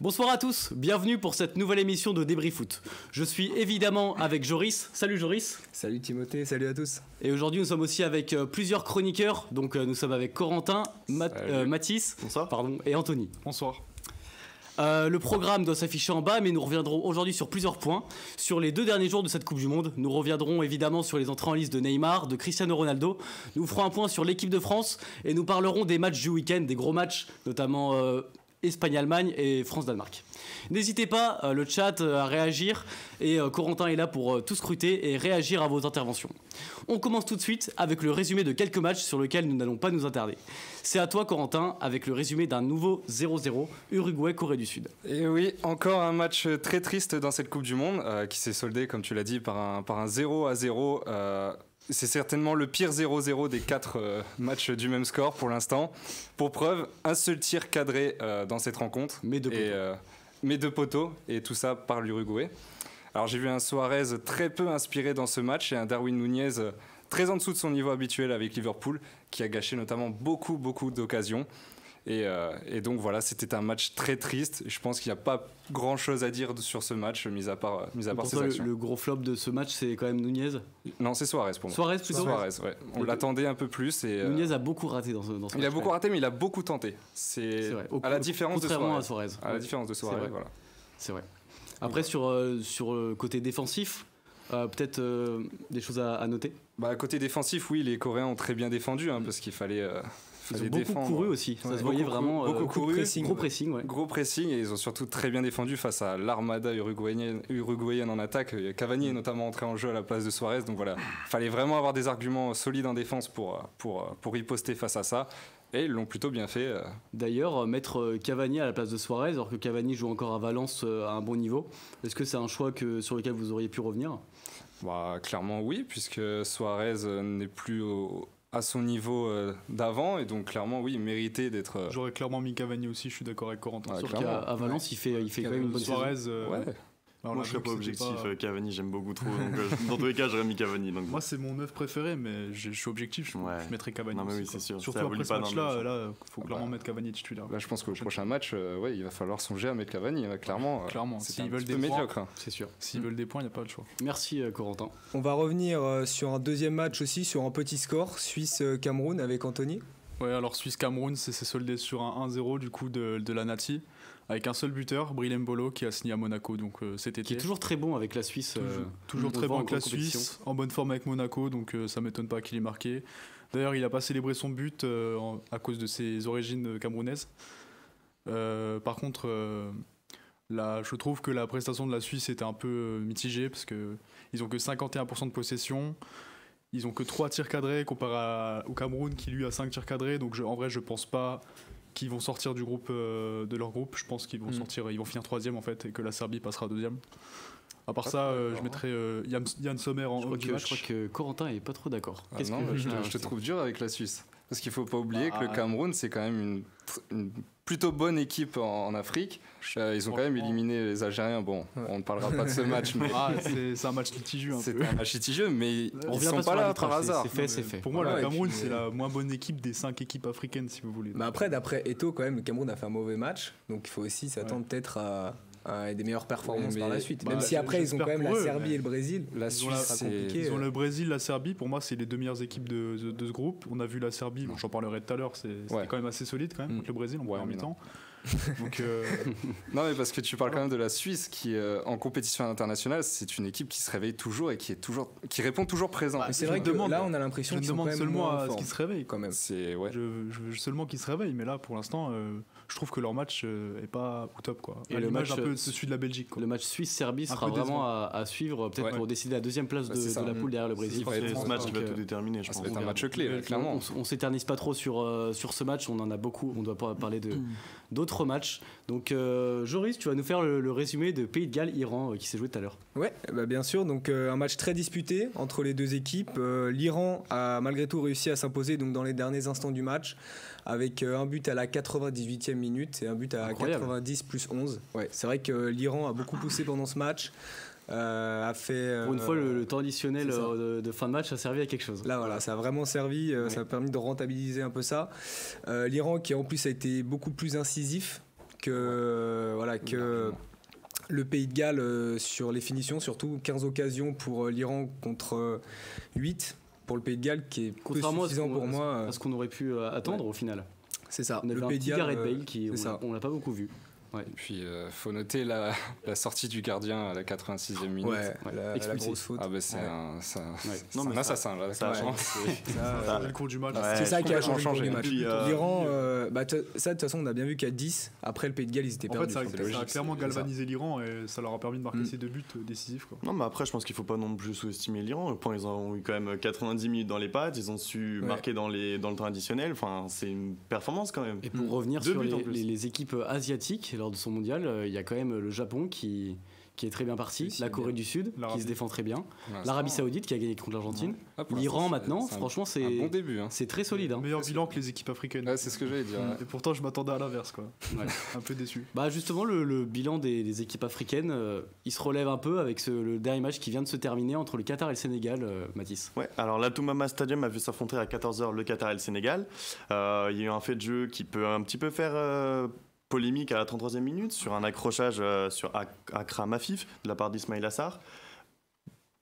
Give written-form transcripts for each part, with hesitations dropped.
Bonsoir à tous, bienvenue pour cette nouvelle émission de Débris Foot. Je suis évidemment avec Joris. Salut Joris. Salut Timothée, salut à tous. Et aujourd'hui nous sommes aussi avec plusieurs chroniqueurs. Donc nous sommes avec Corentin, Mathis et Anthony. Bonsoir. Le programme doit s'afficher en bas, mais nous reviendrons aujourd'hui sur plusieurs points. Sur les 2 derniers jours de cette Coupe du Monde, nous reviendrons évidemment sur les entrées en liste de Neymar, de Cristiano Ronaldo. Nous ferons un point sur l'équipe de France et nous parlerons des matchs du week-end, des gros matchs, notamment Espagne-Allemagne et France-Danemark. N'hésitez pas, le chat, à réagir et Corentin est là pour tout scruter et réagir à vos interventions. On commence tout de suite avec le résumé de quelques matchs sur lesquels nous n'allons pas nous attarder. C'est à toi Corentin avec le résumé d'un nouveau 0-0 Uruguay-Corée du Sud. Et oui, encore un match très triste dans cette Coupe du Monde qui s'est soldé, comme tu l'as dit, par un 0-0. C'est certainement le pire 0-0 des 4 matchs du même score pour l'instant. Pour preuve, un seul tir cadré dans cette rencontre. Mais deux poteaux, et tout ça par l'Uruguay. Alors j'ai vu un Suarez très peu inspiré dans ce match et un Darwin Núñez très en dessous de son niveau habituel avec Liverpool, qui a gâché notamment beaucoup d'occasions. Et donc voilà, c'était un match très triste. Je pense qu'il n'y a pas grand-chose à dire sur ce match, mis à part ses actions. Le gros flop de ce match, c'est quand même Núñez. Non, c'est Suarez pour moi. Suarez plutôt. Suarez, ouais. On l'attendait un peu plus. Núñez a beaucoup raté dans ce match. Il a beaucoup raté, mais il a beaucoup tenté. C'est vrai. À la différence de Suarez. À la différence de Suarez, voilà. C'est vrai. Après, sur le côté défensif, peut-être des choses à noter. Côté défensif, oui, les Coréens ont très bien défendu, parce qu'il fallait. Ils ont beaucoup couru aussi, ça se voyait vraiment. Beaucoup couru, gros pressing, ouais. Gros pressing, et ils ont surtout très bien défendu face à l'armada uruguayenne en attaque. Cavani est notamment entré en jeu à la place de Suarez, donc voilà, fallait vraiment avoir des arguments solides en défense pour riposter face à ça. Et ils l'ont plutôt bien fait. D'ailleurs, mettre Cavani à la place de Suarez, alors que Cavani joue encore à Valence à un bon niveau, est-ce que c'est un choix sur lequel vous auriez pu revenir ? Clairement oui, puisque Suarez n'est plus à son niveau d'avant, et donc clairement oui, il méritait d'être. J'aurais clairement mis Cavani aussi, je suis d'accord avec Corentin. Sauf qu'à Valence, il fait quand même une bonne Suarez, saison. Ouais. Alors, moi je serais pas objectif, Cavani j'aime beaucoup trop, donc dans tous les cas j'aurais mis Cavani. Donc... Moi c'est mon 9 préféré, mais je suis objectif, je mettrais Cavani. Non mais aussi, oui, c'est sûr. Surtout après ce match-là, il faut clairement mettre Cavani titulaire. Là je pense qu'au prochain match, il va falloir songer à mettre Cavani, clairement. Clairement, c'est s'ils veulent des points, médiocre. C'est sûr. S'ils veulent des points, il n'y a pas le choix. Merci Corentin. On va revenir sur un deuxième match aussi, sur un petit score, Suisse-Cameroun avec Anthony. Ouais, alors Suisse-Cameroun, c'est soldé sur un 1-0 du coup de la Nati, avec un seul buteur, Bril Mbolo, qui a signé à Monaco donc cet été. Qui est toujours très bon avec la Suisse. Toujours très bon avec la Suisse, en bonne forme avec Monaco, donc ça m'étonne pas qu'il ait marqué. D'ailleurs, il a pas célébré son but à cause de ses origines camerounaises. Par contre, je trouve que la prestation de la Suisse était un peu mitigée, parce qu'ils ont que 51% de possession. Ils ont que 3 tirs cadrés comparé au Cameroun qui lui a 5 tirs cadrés, donc en vrai je pense pas qu'ils vont sortir du groupe de leur groupe. Je pense qu'ils vont ils vont finir 3e en fait, et que la Serbie passera 2e. À part ça, je mettrais Yann Sommer en haut du match. Je crois que Corentin est pas trop d'accord. Je te trouve dur avec la Suisse. Parce qu'il ne faut pas oublier que le Cameroun, c'est quand même une plutôt bonne équipe en Afrique. Ils ont quand même éliminé les Algériens. Bon, on ne parlera pas de ce match. Mais c'est un match litigieux. C'est un match litigieux, mais ils ne sont pas là par hasard. C'est fait. Pour moi, le Cameroun, c'est la moins bonne équipe des 5 équipes africaines, si vous voulez. Mais après, d'après Eto'o, quand même, le Cameroun a fait un mauvais match. Donc il faut aussi s'attendre peut-être à des meilleures performances par la suite. Même si après, ils ont quand même la Serbie et le Brésil. La Suisse, ils ont le Brésil, la Serbie. Pour moi, c'est les 2 meilleures équipes de ce groupe. On a vu la Serbie, j'en parlerai tout à l'heure, c'était quand même assez solide quand même contre le Brésil en première mi-temps. Donc non, mais parce que tu parles quand même de la Suisse qui en compétition internationale, c'est une équipe qui se réveille toujours et qui répond toujours présent. C'est vrai que là on a l'impression qu'ils sont quand même seulement à ce qu'ils se réveillent quand même. Je veux seulement qu'ils se réveillent, mais là pour l'instant je trouve que leur match est pas au top quoi. Et le match un peu celui de la Belgique quoi. Le match Suisse-Serbie sera vraiment à suivre peut-être pour décider la 2e place de la poule derrière le Brésil. C'est ce match qui va tout déterminer, je pense. Ça va être un match clé clairement. On s'éternise pas trop sur ce match, on en a beaucoup, on doit pas parler d'autres matchs. Donc Joris, tu vas nous faire le résumé de Pays de Galles-Iran qui s'est joué tout à l'heure. Ouais, bien sûr. Donc un match très disputé entre les deux équipes. L'Iran a malgré tout réussi à s'imposer donc dans les derniers instants du match, avec un but à la 98e minute et un but à 90 plus 11. Ouais, c'est vrai que l'Iran a beaucoup poussé pendant ce match. A fait, pour une fois, le temps additionnel de fin de match a servi à quelque chose. Là, voilà, ça a vraiment servi. Ça a permis de rentabiliser un peu ça. L'Iran qui en plus a été beaucoup plus incisif que le Pays de Galles sur les finitions, surtout 15 occasions pour l'Iran contre 8 pour le Pays de Galles, qui est peu suffisant pour moi. À ce qu'on aurait pu attendre au final. C'est ça. On avait un petit Gareth Bale qui on l'a pas beaucoup vu. Ouais. Et puis faut noter la sortie du gardien à la 86e minute. La grosse faute. Ah bah c'est un assassin là. Ça a changé le cours du match. C'est ça qui a changé le cours du match. L'Iran, ça de toute façon on a bien vu qu'à 10, après le Pays de Galles ils étaient perdus. En fait ça a clairement galvanisé l'Iran et ça leur a permis de marquer ces 2 buts décisifs quoi. Non mais après je pense qu'il faut pas non plus sous-estimer l'Iran. Ils ont eu quand même 90 minutes dans les pattes, ils ont su marquer dans le temps additionnel. Enfin c'est une performance quand même. Et pour revenir sur les équipes asiatiques lors de son mondial, il y a quand même le Japon qui est très bien parti, la Corée du Sud qui se défend très bien, l'Arabie Saoudite qui a gagné contre l'Argentine, l'Iran maintenant, franchement c'est un bon début. C'est très solide. Meilleur bilan que les équipes africaines. C'est ce que j'allais dire. Et pourtant je m'attendais à l'inverse quoi. Un peu déçu. Bah justement le bilan des équipes africaines, il se relève un peu avec le dernier match qui vient de se terminer entre le Qatar et le Sénégal, Mathis. Ouais, alors l'Atoumama Stadium a vu s'affronter à 14h le Qatar et le Sénégal. Il y a eu un fait de jeu qui peut un petit peu faire polémique à la 33e minute sur un accrochage sur Akram Afif de la part d'Ismail Assar.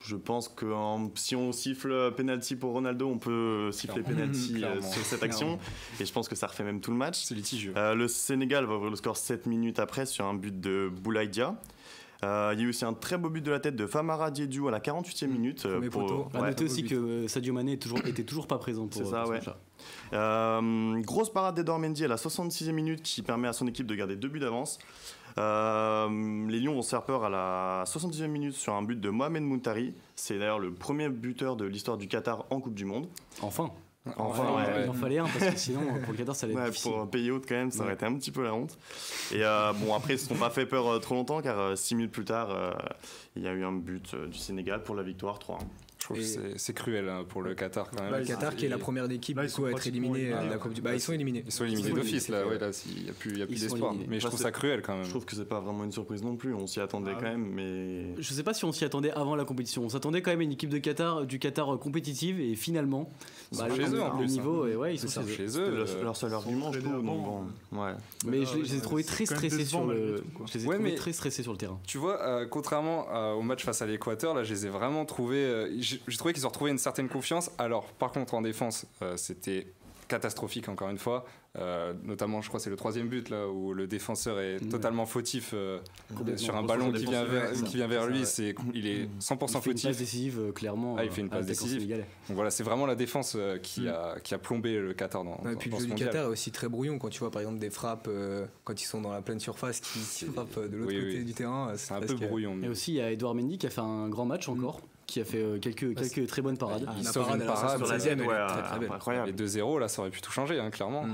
Je pense que si on siffle penalty pour Ronaldo, on peut siffler penalty sur cette action. Et je pense que ça refait même tout le match. C'est litigieux. Le Sénégal va ouvrir le score 7 minutes après sur un but de Boulaïdia. Il y a eu aussi un très beau but de la tête de Famara Diédhiou à la 48e minute. À noter aussi que Sadio Mané était toujours pas présent pour ce match-là. Grosse parade d'Edouard Mendy à la 66e minute qui permet à son équipe de garder 2 buts d'avance. Les Lions vont se faire peur à la 70e minute sur un but de Mohamed Mountari. C'est d'ailleurs le premier buteur de l'histoire du Qatar en Coupe du Monde. Enfin, il en fallait un parce que sinon pour le Qatar ça allait être difficile. Pour un pays hôte quand même ça aurait été un petit peu la honte. Et après ils ne se sont pas fait peur trop longtemps car 6 minutes plus tard il y a eu un but du Sénégal pour la victoire 3-1. Je trouve que c'est cruel pour le Qatar quand même. Le Qatar qui est la première équipe à être éliminée de la Coupe du Monde. Ils sont éliminés. Ils sont éliminés d'office là, il n'y a plus d'espoir. Mais je trouve ça cruel quand même. Je trouve que c'est pas vraiment une surprise non plus, on s'y attendait quand même. Mais je sais pas si on s'y attendait avant la compétition. On s'attendait quand même à une équipe du Qatar compétitive et finalement chez eux en plus. Niveau ils sont chez eux. Leur seul argument je trouve. Mais je les ai trouvés très stressés sur le. Je les ai trouvés très stressés sur le terrain. Tu vois, contrairement au match face à l'Équateur, là je les ai vraiment trouvés. J'ai trouvé qu'ils ont retrouvé une certaine confiance. Alors, par contre, en défense, c'était catastrophique encore une fois. Notamment, je crois que c'est le 3e but là où le défenseur est totalement fautif sur un ballon qui vient vers lui. Il est 100% fautif. Il fait une passe décisive, clairement. Il fait une passe décisive. Donc voilà, c'est vraiment la défense qui a plombé le Qatar dans et puis le jeu du Qatar est aussi très brouillon quand tu vois par exemple des frappes quand ils sont dans la pleine surface qui frappent de l'autre côté du terrain. C'est un peu brouillon. Et aussi, il y a Edouard Mendy qui a fait un grand match encore. Qui a fait quelques très bonnes parades. Il sauve une parade sur la deuxième, très incroyable. Et 2-0, là, ça aurait pu tout changer, clairement.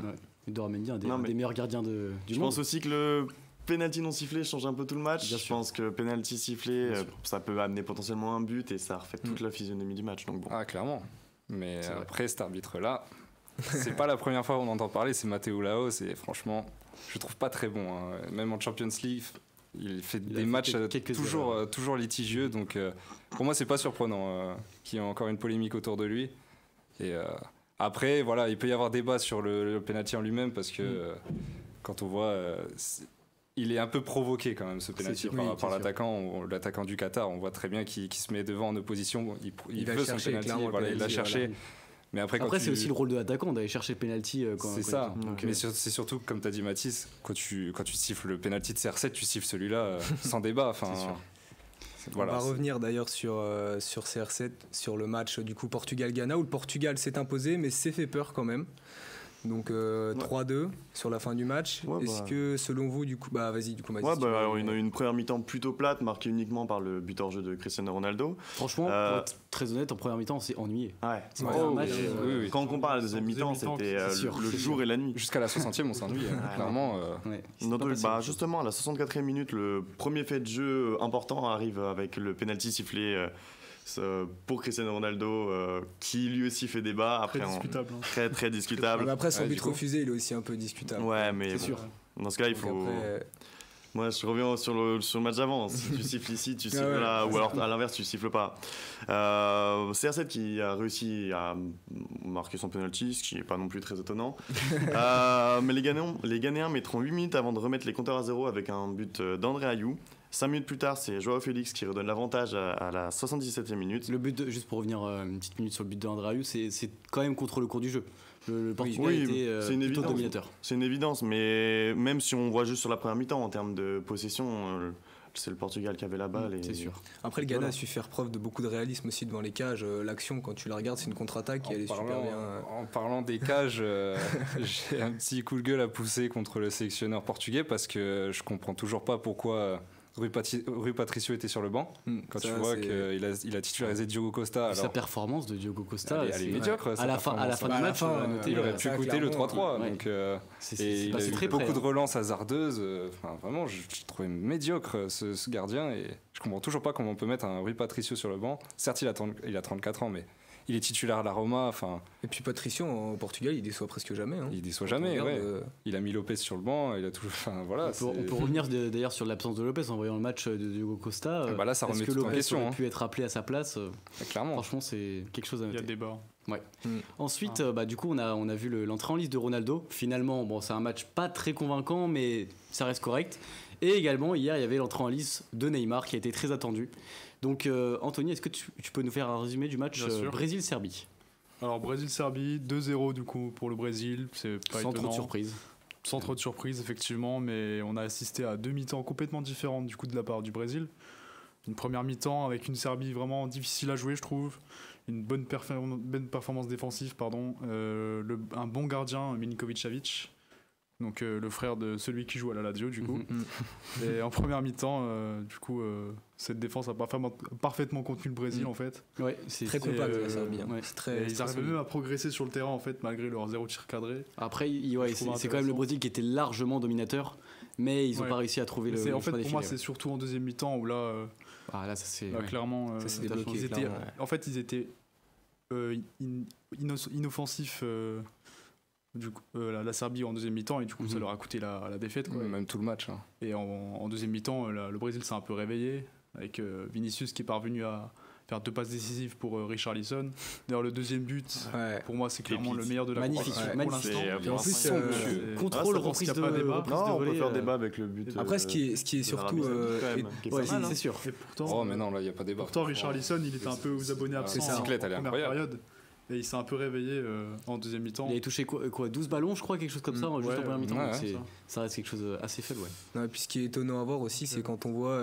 Edouard Mendy, un des meilleurs gardiens du monde. Je pense aussi que le penalty non sifflé change un peu tout le match. Je pense que penalty sifflé, ça peut amener potentiellement un but et ça refait toute la physionomie du match. Donc bon. Ah, clairement. Mais après, cet arbitre-là, c'est pas la première fois qu'on entend parler, c'est Matteo Laos et franchement, je trouve pas très bon. Même en Champions League. Il fait des matchs toujours litigieux, donc pour moi c'est pas surprenant qu'il y ait encore une polémique autour de lui. Et après, voilà, il peut y avoir débat sur le penalty en lui-même parce que quand on voit, il est un peu provoqué quand même ce penalty par l'attaquant du Qatar. On voit très bien qu'il se met devant en opposition, il veut son penalty, il l'a cherché. Mais après c'est aussi le rôle de l'attaquant d'aller chercher le penalty. C'est ça. Mais c'est surtout, comme tu as dit Mathis, quand tu siffles le penalty de CR7, tu siffles celui-là sans débat. Voilà, on va revenir d'ailleurs sur CR7, sur le match du coup Portugal-Ghana où le Portugal s'est imposé mais s'est fait peur quand même. Donc 3-2 sur la fin du match. Est-ce que selon vous du coup vas-y du coup Mathis. Alors, il y a eu une première mi-temps plutôt plate marquée uniquement par le but hors jeu de Cristiano Ronaldo. Franchement pour être très honnête en première mi-temps on s'est ennuyé. Quand on compare à la deuxième mi-temps c'était le jour et la nuit. Jusqu'à la 60e on s'ennuyait clairement. Justement à la 64e minute le premier fait de jeu important arrive avec le penalty sifflé pour Cristiano Ronaldo qui lui aussi fait débat après très discutable. Après son but refusé il est aussi un peu discutable. Mais c'est sûr. Dans ce cas il faut Moi, je reviens sur le match d'avant. Si tu siffles ici, tu siffles là, ou alors à l'inverse, tu siffles pas. CR7 qui a réussi à marquer son penalty, ce qui n'est pas non plus très étonnant. Mais les Ghanéens mettront 8 minutes avant de remettre les compteurs à 0 avec un but d'André Ayou. 5 minutes plus tard, c'est Joao Félix qui redonne l'avantage à la 77e minute. Le but, juste pour revenir une petite minute sur le but d'André Ayou, c'est quand même contre le cours du jeu. Le Portugal était plutôt dominateur. C'est une évidence, mais même si on voit juste sur la première mi-temps en termes de possession, c'est le Portugal qui avait la balle. C'est sûr. Après, le Ghana a su faire preuve de beaucoup de réalisme aussi devant les cages. L'action, quand tu la regardes, c'est une contre-attaque et elle est super bien. En parlant des cages, j'ai un petit coup de gueule à pousser contre le sélectionneur portugais parce que je comprends toujours pas pourquoi Rui Patricio était sur le banc. Quand tu vois qu'il a titularisé Diogo Costa. Alors, sa performance de Diogo Costa, elle est médiocre. À la fin du match, il aurait pu coûter le 3-3. Ouais. Donc, et il a eu beaucoup de relances hasardeuses. Vraiment, je trouvais médiocre ce gardien et je comprends toujours pas comment on peut mettre un Rui Patricio sur le banc. Certes, il a 34 ans, mais il est titulaire à la Roma. Et puis Patricio au Portugal, il déçoit presque jamais. Il déçoit jamais, Il a mis Lopez sur le banc, il a tout. Voilà. On peut revenir d'ailleurs sur l'absence de Lopez en voyant le match de Diogo Costa. Là, ça remet tout en question. Est-ce que Lopez aurait pu être appelé à sa place clairement. Franchement, c'est quelque chose à noter. Il y a débat. Ouais. Ensuite, du coup, on a vu l'entrée en liste de Ronaldo. Finalement, c'est un match pas très convaincant, mais ça reste correct. Et également, hier, il y avait l'entrée en liste de Neymar qui a été très attendu. Donc, Anthony, est-ce que tu peux nous faire un résumé du match Brésil-Serbie ? Alors, Brésil-Serbie, 2-0 du coup pour le Brésil. C'est pas étonnant. Sans trop de surprise. Sans trop de surprise, effectivement, mais on a assisté à 2 mi-temps complètement différentes du coup de la part du Brésil. Une première mi-temps avec une Serbie vraiment difficile à jouer, je trouve. Une bonne performance défensive, un bon gardien, Milinkovic-Savic. Donc le frère de celui qui joue à la Lazio du coup. Et en première mi-temps, cette défense a parfaitement contenu le Brésil en fait. Ouais, c'est très compact la Serbie. Ils arrivaient même à progresser sur le terrain en fait malgré leur 0 tir cadré. Après, c'est quand même le Brésil qui était largement dominateur, mais ils n'ont pas réussi à trouver le. En fait, pour moi, c'est surtout en deuxième mi-temps où là, clairement, ça s'est débloqué. En fait, ils étaient inoffensifs. La Serbie en deuxième mi-temps et du coup ça leur a coûté la défaite quoi. Même tout le match Et en deuxième mi-temps le Brésil s'est un peu réveillé avec Vinicius qui est parvenu à faire 2 passes décisives pour Richarlison. D'ailleurs le deuxième but pour moi c'est clairement le meilleur de la magnifique pour l'instant. Et en plus contrôle reprise de on peut faire débat avec le but. Après ce qui est surtout c'est sûr. Et pourtant mais non là il y a pas débat. Pourtant Richarlison il était un peu aux abonnés absents en première période. Et il s'est un peu réveillé en deuxième mi-temps. Il avait touché quoi 12 ballons, je crois, quelque chose comme ça, juste en première mi-temps. Ça reste quelque chose assez faible, Non, et puis ce qui est étonnant à voir aussi, c'est quand on voit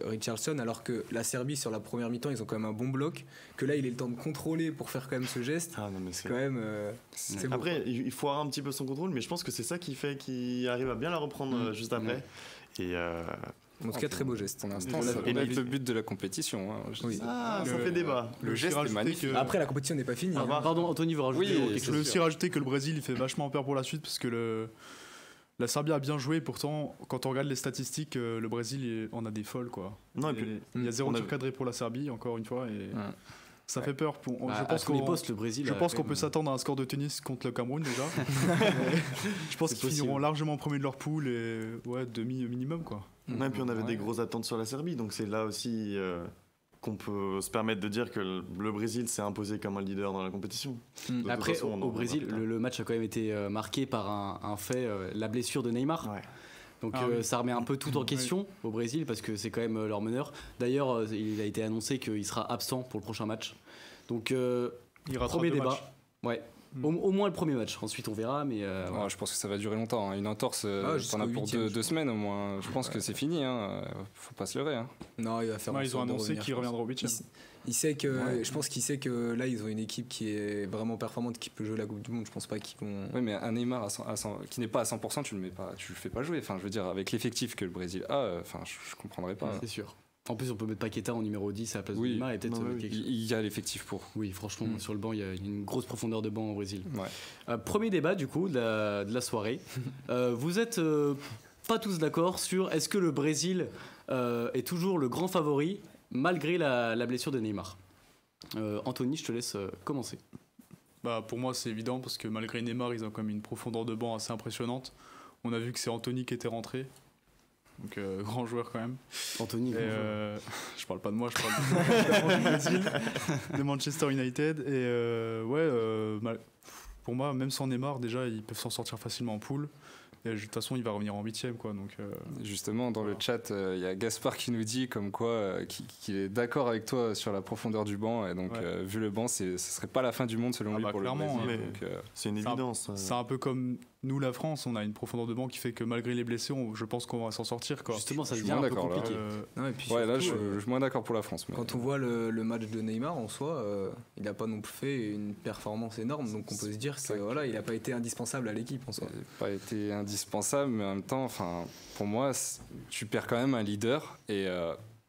Richarlison, alors que la Serbie, sur la première mi-temps, ils ont quand même un bon bloc, que là, il ait le temps de contrôler pour faire quand même ce geste. C'est quand même... c'est après, il faut avoir un petit peu son contrôle, mais je pense que c'est ça qui fait qu'il arrive à bien la reprendre juste après. Et... En tout cas, très beau geste. Pour l'instant, on a le but de la compétition. Ça fait débat. Le geste est magnifique. Après, la compétition n'est pas finie. Pardon, Anthony veut rajouter quelque chose. Je veux aussi rajouter que le Brésil, il fait vachement peur pour la suite parce que la Serbie a bien joué. Pourtant, quand on regarde les statistiques, le Brésil, on a des folles, quoi. Non, et puis, il y a 0 tir cadré pour la Serbie, encore une fois. Et ça fait peur. Je pense qu'on peut s'attendre à un score de tennis contre le Cameroun déjà. Je pense qu'ils finiront largement premiers de leur poule et demi minimum, quoi. Et puis on avait des grosses attentes sur la Serbie, donc c'est là aussi qu'on peut se permettre de dire que le Brésil s'est imposé comme un leader dans la compétition. Après, au Brésil, le match a quand même été marqué par un fait, la blessure de Neymar. Donc ça remet un peu tout en question au Brésil parce que c'est quand même leur meneur. D'ailleurs, il a été annoncé qu'il sera absent pour le prochain match. Donc premier débat. Au moins le premier match. Ensuite on verra, mais je pense que ça va durer longtemps. Une entorse, t'en as pour 2 semaines au moins. Je pense que c'est fini. Faut pas se leurrer. Non, il va faire. Ils ont annoncé qu'il reviendra au 8e. Il sait que, je pense qu'il sait que là ils ont une équipe qui est vraiment performante, qui peut jouer la Coupe du Monde. Je pense pas qu'ils vont. Oui, mais un Neymar qui n'est pas à 100%, tu le fais pas jouer. Enfin, je veux dire, avec l'effectif que le Brésil a, je comprendrais pas. C'est sûr. En plus, on peut mettre Paqueta en numéro 10 à la place de Neymar et peut-être il y a l'effectif pour. Oui, franchement, sur le banc, il y a une grosse profondeur de banc au Brésil. Premier débat du coup de la soirée. Vous êtes pas tous d'accord sur est-ce que le Brésil est toujours le grand favori malgré la blessure de Neymar. Anthony, je te laisse commencer. Pour moi, c'est évident parce que malgré Neymar, ils ont quand même une profondeur de banc assez impressionnante. On a vu que c'est Anthony qui était rentré. donc grand joueur quand même. Anthony. Je parle pas de moi, je parle du Brésil, de Manchester United. Et pour moi, même sans Neymar, déjà, ils peuvent s'en sortir facilement en poule. Et de toute façon, il va revenir en 8e, quoi. Donc, justement, dans le chat, il y a Gaspard qui nous dit comme quoi qu'il est d'accord avec toi sur la profondeur du banc. Et donc, vu le banc, ce serait pas la fin du monde selon lui pour clairement, le Brésil. C'est une évidence. C'est un peu comme nous, la France, on a une profondeur de banc qui fait que malgré les blessés, je pense qu'on va s'en sortir, quoi. Justement, ça devient un peu compliqué. Là, je suis moins d'accord pour la France. Mais... Quand on voit le match de Neymar en soi, il n'a pas non plus fait une performance énorme, donc on peut se dire qu'il n'a pas été indispensable à l'équipe en soi. Il n'a pas été indispensable, mais en même temps, pour moi, tu perds quand même un leader et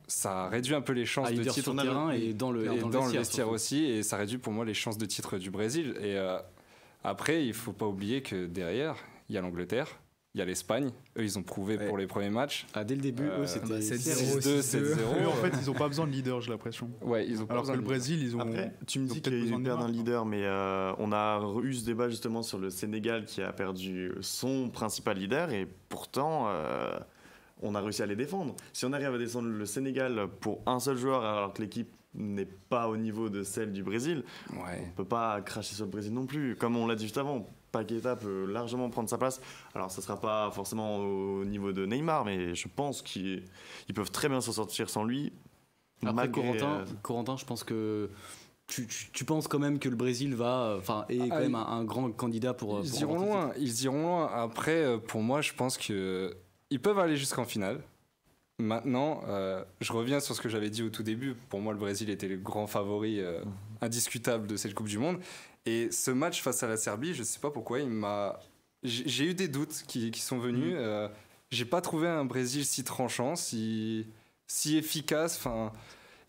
ça réduit un peu les chances de titre sur le terrain et dans le vestiaire aussi, et ça réduit pour moi les chances de titre du Brésil. Et après, il faut pas oublier que derrière, il y a l'Angleterre, il y a l'Espagne. Eux, ils ont prouvé pour les premiers matchs. Dès le début, eux, c'était 7-0, 7-0. Eux, en fait, ils ont pas besoin de leader, j'ai l'impression. Ouais, ils ont pas Alors besoin que le Brésil, ils ont. Après, tu me dis qu'ils perdent un leader, mais on a eu ce débat justement sur le Sénégal qui a perdu son principal leader, et pourtant, on a réussi à les défendre. Si on arrive à descendre le Sénégal pour un seul joueur, alors que l'équipe n'est pas au niveau de celle du Brésil, on peut pas cracher sur le Brésil non plus. Comme on l'a dit juste avant, Paqueta peut largement prendre sa place. Alors ça sera pas forcément au niveau de Neymar, mais je pense qu'ils peuvent très bien s'en sortir sans lui. Après, Corentin, je pense que tu penses quand même que le Brésil est quand même un grand candidat pour ils iront loin. Après, pour moi, je pense que ils peuvent aller jusqu'en finale. Maintenant, je reviens sur ce que j'avais dit au tout début. Pour moi, le Brésil était le grand favori indiscutable de cette Coupe du Monde. Et ce match face à la Serbie, je ne sais pas pourquoi, j'ai eu des doutes qui sont venus. J'ai pas trouvé un Brésil si tranchant, si efficace. Enfin,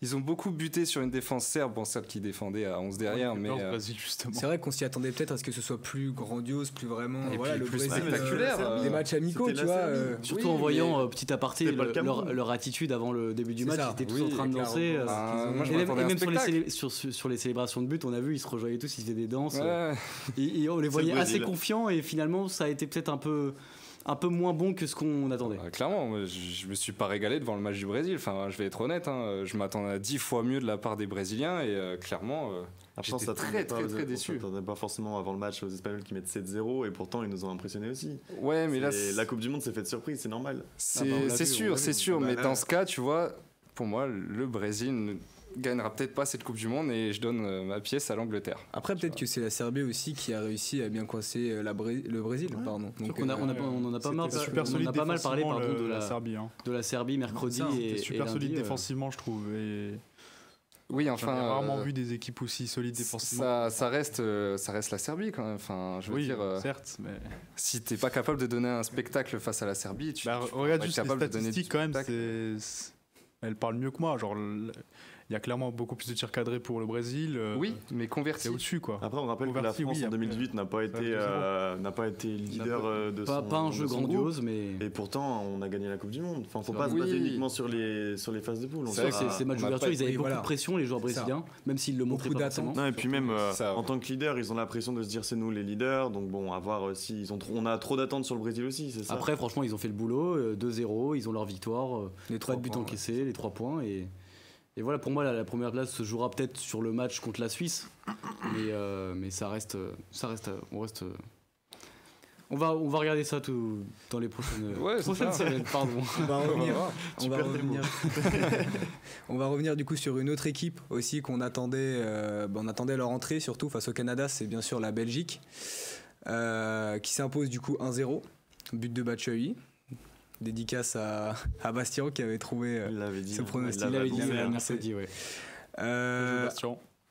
ils ont beaucoup buté sur une défense serbe, celle qui défendait à 11 derrière. Mais Brésil, justement. C'est vrai qu'on s'y attendait peut-être à ce que ce soit plus grandiose, plus vraiment. Et le plus Brésil, spectaculaire. des matchs amicaux, tu vois. Surtout en voyant, petit aparté, leur attitude avant le début du match. Ils étaient tous en train de danser. Et même sur les célébrations de but, on a vu, ils se rejoignaient tous, ils faisaient des danses. Et on les voyait assez confiants, et finalement, ça a été peut-être un peu moins bon que ce qu'on attendait. Clairement, moi, je me suis pas régalé devant le match du Brésil. Enfin, je vais être honnête, je m'attendais à 10 fois mieux de la part des Brésiliens, et clairement, j'étais très déçu. On s'attendait pas forcément avant le match aux Espagnols qui mettent 7-0, et pourtant ils nous ont impressionnés aussi. Ouais, mais là, la Coupe du Monde s'est faite surprise, c'est normal. C'est sûr, mais dans ce cas, tu vois, pour moi, le Brésil ne gagnera peut-être pas cette Coupe du Monde, et je donne ma pièce à l'Angleterre. Après, peut-être que c'est la Serbie aussi qui a réussi à bien coincer le Brésil, pardon. Donc on en a pas mal parlé de la Serbie, de la Serbie mercredi, et super solide défensivement, je trouve. Oui, enfin, j'ai rarement vu des équipes aussi solides défensivement. Ça reste la Serbie quand même. Enfin, je veux dire, certes, mais si t'es pas capable de donner un spectacle face à la Serbie, regarde juste les statistiques quand même. Elle parle mieux que moi, genre. Il y a clairement beaucoup plus de tirs cadrés pour le Brésil. Oui, mais convertis. C'est au-dessus, quoi. Après, on rappelle que la France en 2018 n'a pas été leader de son... Pas un jeu grandiose, mais... Et pourtant, on a gagné la Coupe du Monde. Enfin, faut pas se baser uniquement sur les phases de poule. C'est vrai que ces matchs d'ouverture, ils avaient beaucoup de pression, les joueurs brésiliens, même s'ils le montraient pas forcément. Non, et puis même, en tant que leader, ils ont la pression de se dire c'est nous les leaders. Donc bon, à voir si on a trop d'attentes sur le Brésil aussi, c'est ça. Après, franchement, ils ont fait le boulot, 2-0, ils ont leur victoire, les 3 buts encaissés, les 3 points, et voilà, pour moi, la première place se jouera peut-être sur le match contre la Suisse, mais ça reste. On va regarder ça dans les prochaines semaines. Pardon. On va revenir du coup sur une autre équipe aussi qu'on attendait. On attendait leur entrée surtout face au Canada, c'est bien sûr la Belgique, qui s'impose du coup 1-0, but de Batshuayi. Dédicace à Bastien qui avait trouvé ce pronostic. Il l'avait dit,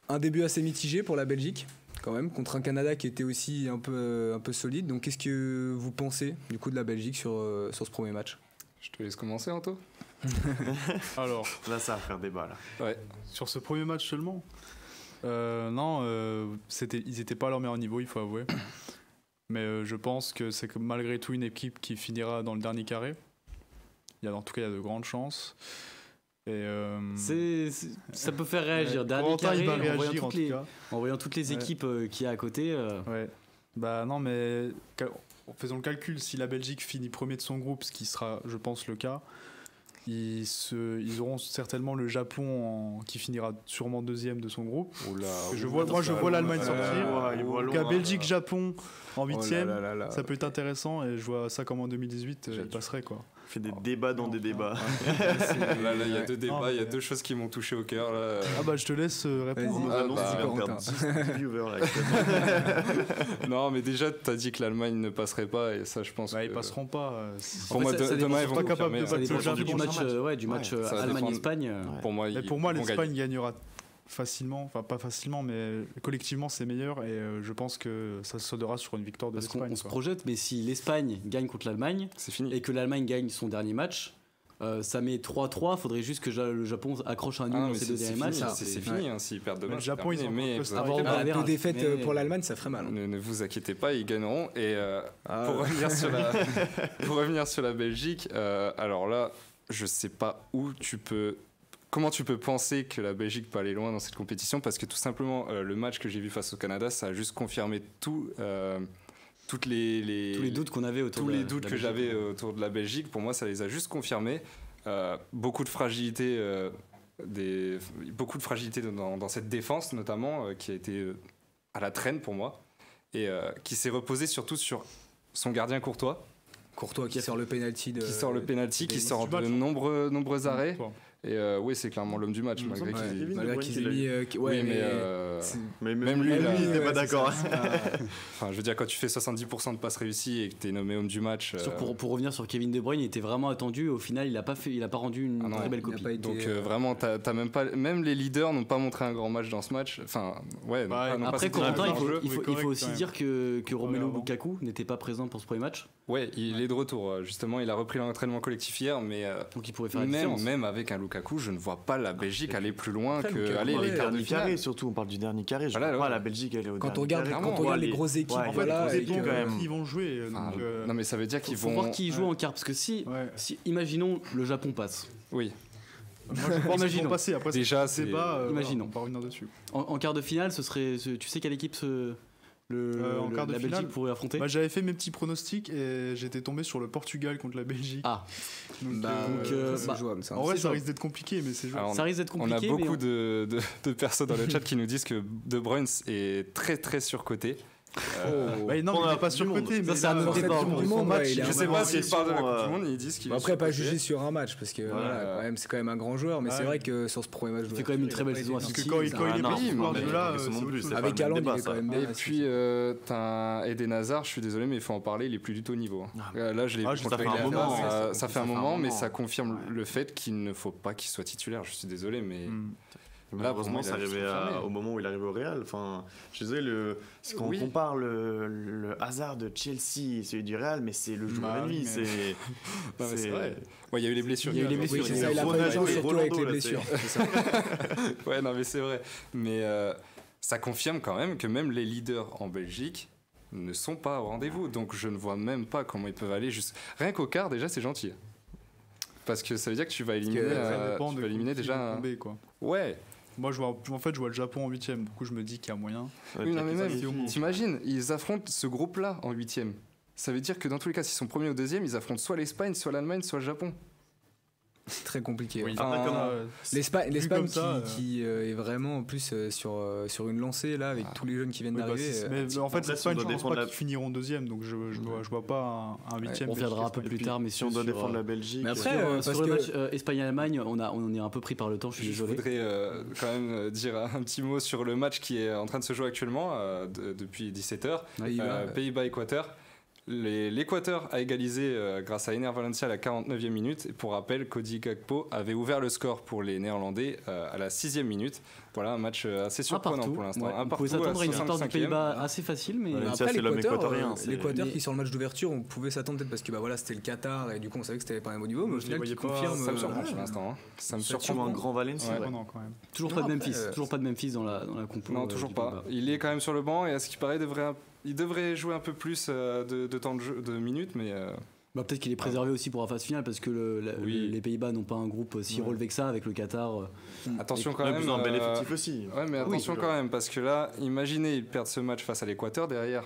un début assez mitigé pour la Belgique, quand même, contre un Canada qui était aussi un peu solide. Donc, qu'est-ce que vous pensez du coup de la Belgique sur ce premier match ? Je te laisse commencer, Anto. Alors, là, ça va faire débat. Là. Ouais. Sur ce premier match seulement non, ils n'étaient pas à leur meilleur niveau, il faut avouer. Mais je pense que c'est malgré tout une équipe qui finira dans le dernier carré. En tout cas, il y a de grandes chances. Et ça peut faire réagir. Dernier carré, en voyant toutes les équipes qu'il y a à côté. Ouais. Bah non, mais faisons le calcul, si la Belgique finit premier de son groupe, ce qui sera, je pense, le cas, ils auront certainement le Japon qui finira sûrement deuxième de son groupe. Je vois l'Allemagne sortir. Donc à Belgique-Japon en huitième, ça peut être intéressant et je vois ça comme en 2018, il passerait quoi. Fait des débats dans des débats. Là, il y a deux débats, il y a deux choses qui m'ont touché au cœur. Là. Ah bah je te laisse répondre. Non, mais déjà, t'as dit que l'Allemagne ne passerait pas et ça, je pense. Ils passeront pas. Pour moi, demain, ils vont pas capables de battre le Japon. Du match Allemagne-Espagne. Pour moi, l'Espagne gagnera facilement, enfin pas facilement, mais collectivement c'est meilleur et je pense que ça se soldera sur une victoire de l'Espagne. Parce qu'on se projette, mais si l'Espagne gagne contre l'Allemagne c'est fini. Et que l'Allemagne gagne son dernier match, ça met 3-3, faudrait juste que le Japon accroche un nul dans ses deux derniers matchs. C'est fini, s'ils perdent demain. Le Japon, ils ont avant deux défaites pour l'Allemagne, ça ferait mal. Ne vous inquiétez pas, ils gagneront. Et pour revenir sur la Belgique, alors là, je sais pas comment tu peux penser que la Belgique peut aller loin dans cette compétition, parce que tout simplement le match que j'ai vu face au Canada, ça a juste confirmé tous les doutes qu'on avait autour que j'avais autour de la Belgique. Pour moi, ça les a juste confirmés. Beaucoup de fragilité dans cette défense notamment qui a été à la traîne pour moi et qui s'est reposé surtout sur son gardien Courtois qui sort le penalty qui sort de nombreux arrêts. Et oui, c'est clairement l'homme du match, malgré qu'il ait mis. Même lui, il n'était pas d'accord. Enfin, je veux dire, quand tu fais 70% de passes réussies et que tu es nommé homme du match. Pour revenir sur Kevin De Bruyne, il était vraiment attendu. Au final, il n'a pas rendu une très belle copie. Donc vraiment, même les leaders n'ont pas montré un grand match dans ce match. Enfin, après, Corentin, il faut aussi dire que Romelu Lukaku n'était pas présent pour ce premier match. Ouais, il est de retour. Justement, il a repris l'entraînement collectif hier, mais donc il pourrait faire la différence. Même avec un Lukaku, je ne vois pas la Belgique aller plus loin que les quarts de finale. Surtout, on parle du dernier carré. Je ne vois pas la Belgique aller au dernier carré. Quand on regarde les grosses équipes, ils vont jouer. Non, mais ça veut dire qu'ils vont. Faut voir qui joue en quart, parce que si imaginons le Japon passe. Oui. Imaginons. Après, déjà, imaginons. On va revenir dessus. En quart de finale, ce serait. Tu sais quelle équipe la Belgique pourrait affronter? J'avais fait mes petits pronostics et j'étais tombé sur le Portugal contre la Belgique. C'est jouable. En vrai, ça risque d'être compliqué, mais c'est jouable. Ça risque d'être compliqué. On a beaucoup de personnes dans le chat qui nous disent que De Bruyne est très très surcoté. Non, mais il n'est pas surcoté. Ça, c'est un autre débat. Je sais pas s'ils parlent de la Coupe du Monde, ils disent qu'il est après, pas juger sur un match, parce que c'est quand même un grand joueur, mais c'est vrai que sur ce premier match, il fait quand même une très belle saison à City. Quand il est pas avec Haaland, il est quand même bien. Et puis, t'as Eden Hazard, je suis désolé, mais il faut en parler, il est plus du tout au niveau. Là, je l'ai vu. Ça fait un moment, mais ça confirme le fait qu'il ne faut pas qu'il soit titulaire. Je suis désolé, mais. Malheureusement, c'est arrivé au moment où il arrive au Real. Enfin, je disais, quand on compare le Hazard de Chelsea et celui du Real, mais c'est le joueur ennemi. C'est vrai. Il y a eu les blessures. Il a pas eu de chance, surtout avec les blessures. Ouais, non, mais c'est vrai. Mais ça confirme quand même que même les leaders en Belgique ne sont pas au rendez-vous. Donc, je ne vois même pas comment ils peuvent aller juste. Rien qu'au quart, déjà, c'est gentil. Parce que ça veut dire que tu vas éliminer déjà. Ouais. Moi, je vois le Japon en 8ème. Du coup, je me dis qu'il y a moyen. Oui, non, mais même, t'imagines, ils affrontent ce groupe-là en 8ème. Ça veut dire que dans tous les cas, s'ils sont premiers ou deuxième, ils affrontent soit l'Espagne, soit l'Allemagne, soit le Japon. C'est très compliqué. Oui. L'Espagne qui est vraiment en plus sur une lancée là avec tous les jeunes qui viennent d'arriver. Mais en fait, l'Espagne, je pense pas qu'ils finiront deuxième, donc je vois pas un 8ème. On viendra un peu plus tard, mais si on doit défendre la Belgique. Mais après, sur le match Espagne-Allemagne, on est un peu pris par le temps. Je suis désolé. Je voudrais quand même dire un petit mot sur le match qui est en train de se jouer actuellement depuis 17h. Pays-Bas-Équateur. L'Équateur a égalisé grâce à Ener Valencia à la 49e minute. Et pour rappel, Cody Gakpo avait ouvert le score pour les Néerlandais à la 6e minute. Voilà, un match assez surprenant pour l'instant. On pouvait s'attendre à une victoire du Pays-Bas assez facile, mais après l'Équateur qui sur le match d'ouverture, on pouvait s'attendre peut-être parce que c'était le Qatar et du coup on savait que c'était pas un bon niveau, mais au final qui confirme. Ça me surprend pour l'instant. Ça me surprend un grand Valencia. Toujours pas de Memphis dans la compo. Non, toujours pas. Il est quand même sur le banc et à ce qui paraît il devrait jouer un peu plus de temps de jeu, de minutes, mais Bah, peut-être qu'il est préservé aussi pour la phase finale parce que les Pays-Bas n'ont pas un groupe si relevé que ça avec le Qatar. Attention quand même. Ils ont un bel effectif aussi. Ouais, mais attention quand même parce que là, imaginez, ils perdent ce match face à l'Équateur derrière.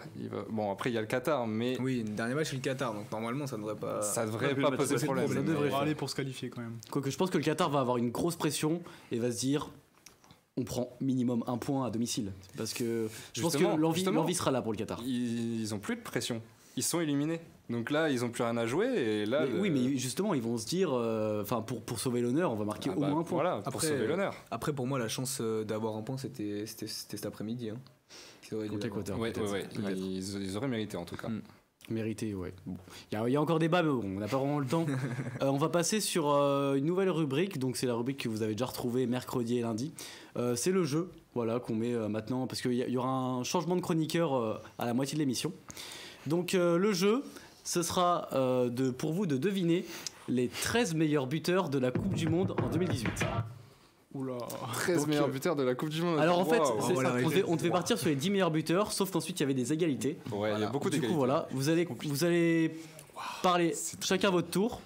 Bon, après il y a le Qatar, mais oui, le dernier match c'est le Qatar, donc normalement ça devrait pas. Ça devrait pas poser problème. Ça devrait aller pour se qualifier quand même. Quoique je pense que le Qatar va avoir une grosse pression et va se dire. On prend minimum 1 point à domicile parce que je pense que l'envie sera là pour le Qatar. Ils ont plus de pression. Ils sont éliminés. Donc là, ils ont plus rien à jouer et là. Oui, mais justement, ils vont se dire, pour sauver l'honneur, on va marquer au moins un point. Voilà, pour sauver l'honneur. Après, pour moi, la chance d'avoir un point, c'était cet après-midi. Hein. Contre l'Équateur. Ouais. Ils auraient mérité en tout cas. Mérité, ouais. Bon. Il y a encore débat, mais bon, on n'a pas vraiment le temps. On va passer sur une nouvelle rubrique. Donc c'est la rubrique que vous avez déjà retrouvée mercredi et lundi. C'est le jeu, voilà, qu'on met maintenant parce qu'il y aura un changement de chroniqueur à la moitié de l'émission. Donc le jeu, ce sera pour vous de deviner les 13 meilleurs buteurs de la Coupe du Monde en 2018. Oula, 13 meilleurs buteurs de la Coupe du Monde. Alors en fait, on devait partir sur les 10 meilleurs buteurs, sauf qu'ensuite il y avait des égalités. Ouais, il y a beaucoup d'égalités. Du coup, voilà, vous allez parler chacun à votre tour.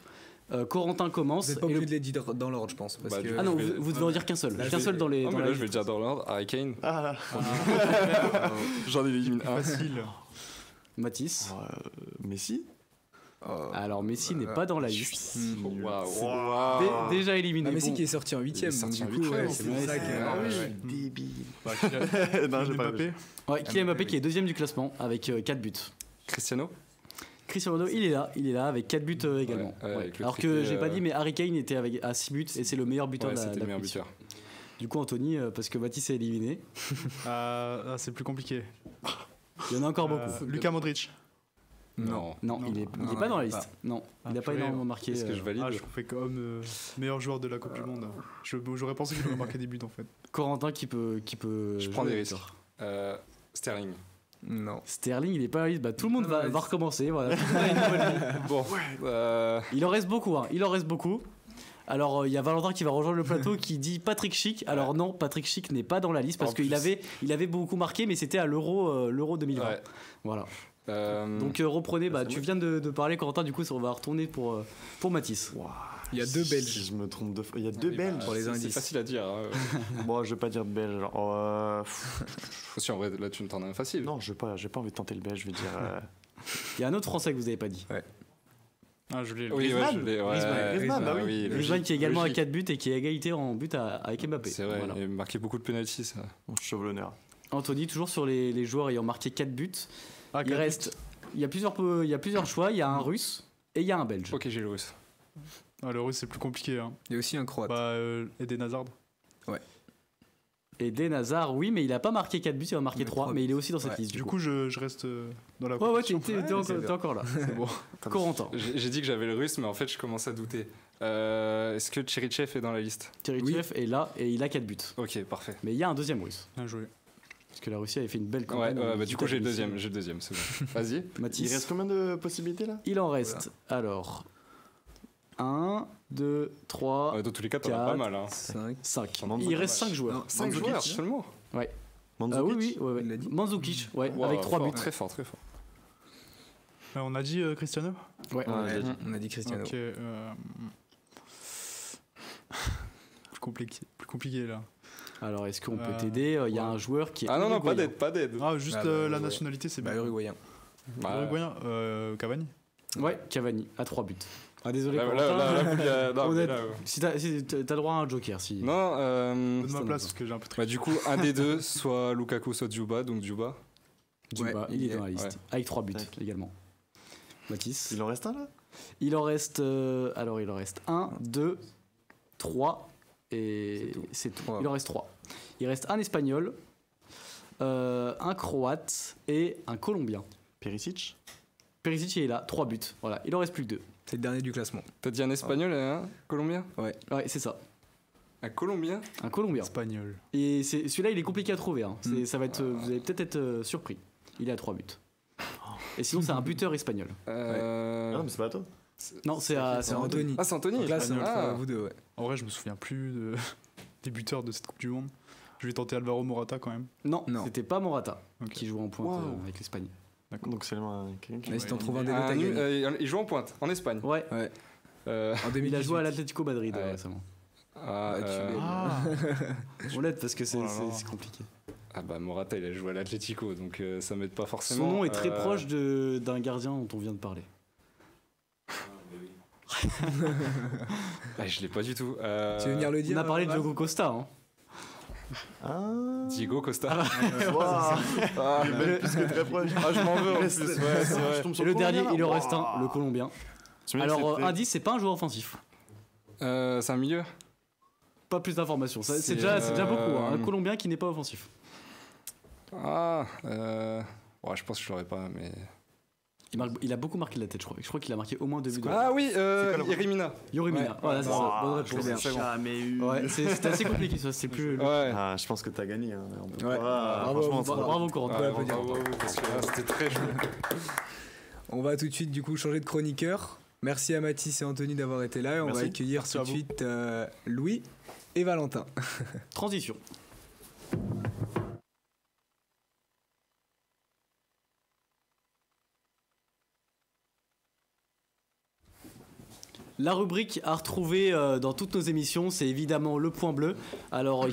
Corentin commence. Vous n'êtes pas obligé de les dire dans l'ordre, je pense. Parce que... Ah non, vous devez en dire qu'un seul. Qu'un seul dans les. Mais là, je vais dire dans l'ordre. Harry Kane. J'en élimine un. Facile. Mathis. Messi. Alors Messi n'est pas dans la liste. Waouh. Déjà éliminé. Messi qui est sorti en 8ème. C'est ça que. Débile. Non, j'ai pas Mbappé. Ouais, Kylian Mbappé qui est deuxième du classement avec 4 buts. Cristiano Ronaldo, il est là avec 4 buts également. Alors que j'ai pas dit, mais Harry Kane était à 6 buts et c'est le meilleur buteur de la compétition. Du coup, Anthony, parce que Mathis est éliminé. C'est plus compliqué. Il y en a encore beaucoup. Lucas Modric. Non, il est pas dans la liste. Non, il n'a pas énormément marqué. Est-ce que je valide? Je fais comme meilleur joueur de la Coupe du Monde. J'aurais pensé qu'il aurait marqué des buts en fait. Corentin qui peut. Je prends des risques. Sterling. Non. Sterling, il est pas dans la liste. Bah, tout le monde va recommencer. Voilà. Bon. Il en reste beaucoup. Il en reste beaucoup. Alors, il y a Valentin qui va rejoindre le plateau qui dit Patrick Schick. Alors, non, Patrick Schick n'est pas dans la liste parce qu'il avait beaucoup marqué, mais c'était à l'Euro 2020. Ouais. Voilà. Donc reprenez, tu viens de parler Corentin, du coup on va retourner pour Mathis. Wow. Il y a 2 Belges. Si je me trompe il y a 2 Belges pour les indices. C'est facile à dire. Bon, je vais pas dire Belge. Si en vrai là tu me tends un facile. Non, j'ai pas envie de tenter le Belge, je vais dire. Il y a un autre Français que vous avez pas dit. Ouais. Je l'ai. Oui, je l'ai. Griezmann, bah oui. Griezmann qui est également à 4 buts et qui est à égalité en but avec Mbappé. C'est vrai, il a marqué beaucoup de pénaltys ça. Je sauve l'honneur. Anthony, toujours sur les joueurs ayant marqué 4 buts. Il y a plusieurs choix, il y a un russe et il y a un belge. Ok, j'ai le russe. Le russe c'est plus compliqué. Hein. Il y a aussi un croate. Eden Hazard. Ouais. Eden Hazard, oui, mais il a pas marqué 4 buts, il a marqué 3, mais il est aussi dans cette liste. Du coup, je reste dans la compétition. T'es encore là. C'est bon. Corentin. J'ai dit que j'avais le russe, mais en fait, je commence à douter. Est-ce que Tcherichev est dans la liste? Tcherichev est là et il a 4 buts. Ok, parfait. Mais il y a un deuxième russe. Bien joué. Parce que la Russie avait fait une belle campagne. Du coup, j'ai le deuxième, c'est bon. Vas-y. Mathis. Il reste combien de possibilités là? Il en reste, alors, 1, 2, 3. Dans tous les cas, t'en as pas mal. 5. Il reste 5 joueurs. 5 joueurs seulement? Ouais. Mandzukic. Oui. Mandzukic, avec 3 buts. Très fort, très fort. On a dit Cristiano? Ouais, on a dit Cristiano. Ok. Plus compliqué là. Alors, est-ce qu'on peut t'aider? Il y a un joueur qui est. Ah non, pas d'aide. Juste la nationalité, c'est bien. Uruguayen. Uruguayen, Cavani? Ouais, Cavani, à 3 buts. Ah, désolé. Si t'as droit à un joker. Si... Non, donne ma place parce que j'ai un peu triché. Du coup, un des deux, soit Lukaku, soit Djouba. Donc Djouba. Il est dans la liste. Avec 3 buts également. Mathis. Il en reste un là? Il en reste 1, 2, 3. Et c'est tout. Il en reste 3. Il reste un espagnol, un croate et un colombien. Perisic, il est là, 3 buts. Voilà, il en reste plus que 2. C'est le dernier du classement. T'as dit un espagnol et un colombien? Ouais, c'est ça. Un colombien? Un colombien. Espagnol. Et celui-là, il est compliqué à trouver. Hein. Ça va être, vous allez peut-être être surpris. Il est à 3 buts. Et sinon, c'est un buteur espagnol. Non, mais c'est pas à toi. Non, c'est Anthony. Ah, c'est Anthony. Donc là, c'est entre vous deux, ouais. En vrai, je me souviens plus des buteurs de cette Coupe du Monde. Je vais tenter Alvaro Morata quand même. Non. C'était pas Morata qui joue en pointe avec l'Espagne. Donc c'est quelqu'un qui. Mais si t'en trouves un des deux, il joue en pointe, en Espagne. Ouais. En 2018. Il a joué à l'Atlético Madrid récemment. On l'aide parce que c'est compliqué. Ah bah Morata, il a joué à l'Atlético, donc ça m'aide pas forcément. Son nom est très proche d'un gardien dont on vient de parler. Je l'ai pas du tout. Tu veux venir le dire? On a parlé de Diogo Costa. Diego Costa. Plus que très proche. Je m'en veux en plus. Ouais, c'est vrai. Et le dernier, il en reste un, le Colombien. Alors, indice, c'est pas un joueur offensif. C'est un milieu. Pas plus d'informations. C'est déjà beaucoup. Un Colombien qui n'est pas offensif. Je pense que je l'aurais pas, mais. Il a beaucoup marqué de la tête, je crois. Je crois qu'il a marqué au moins 2 buts. Ah oui, Yorimina. Yorimina. Voilà, c'est ça. Bonne réponse. Jamais eu. Ouais, c'était assez compliqué, ça. C'est plus. Je pense que t'as gagné. Bravo, Corentin. Bravo, parce que c'était très chaud. On va tout de suite, du coup, changer de chroniqueur. Merci à Mathis et Anthony d'avoir été là. Et on va accueillir tout de suite Louis et Valentin. Transition. La rubrique à retrouver dans toutes nos émissions, c'est évidemment le point bleu. Alors il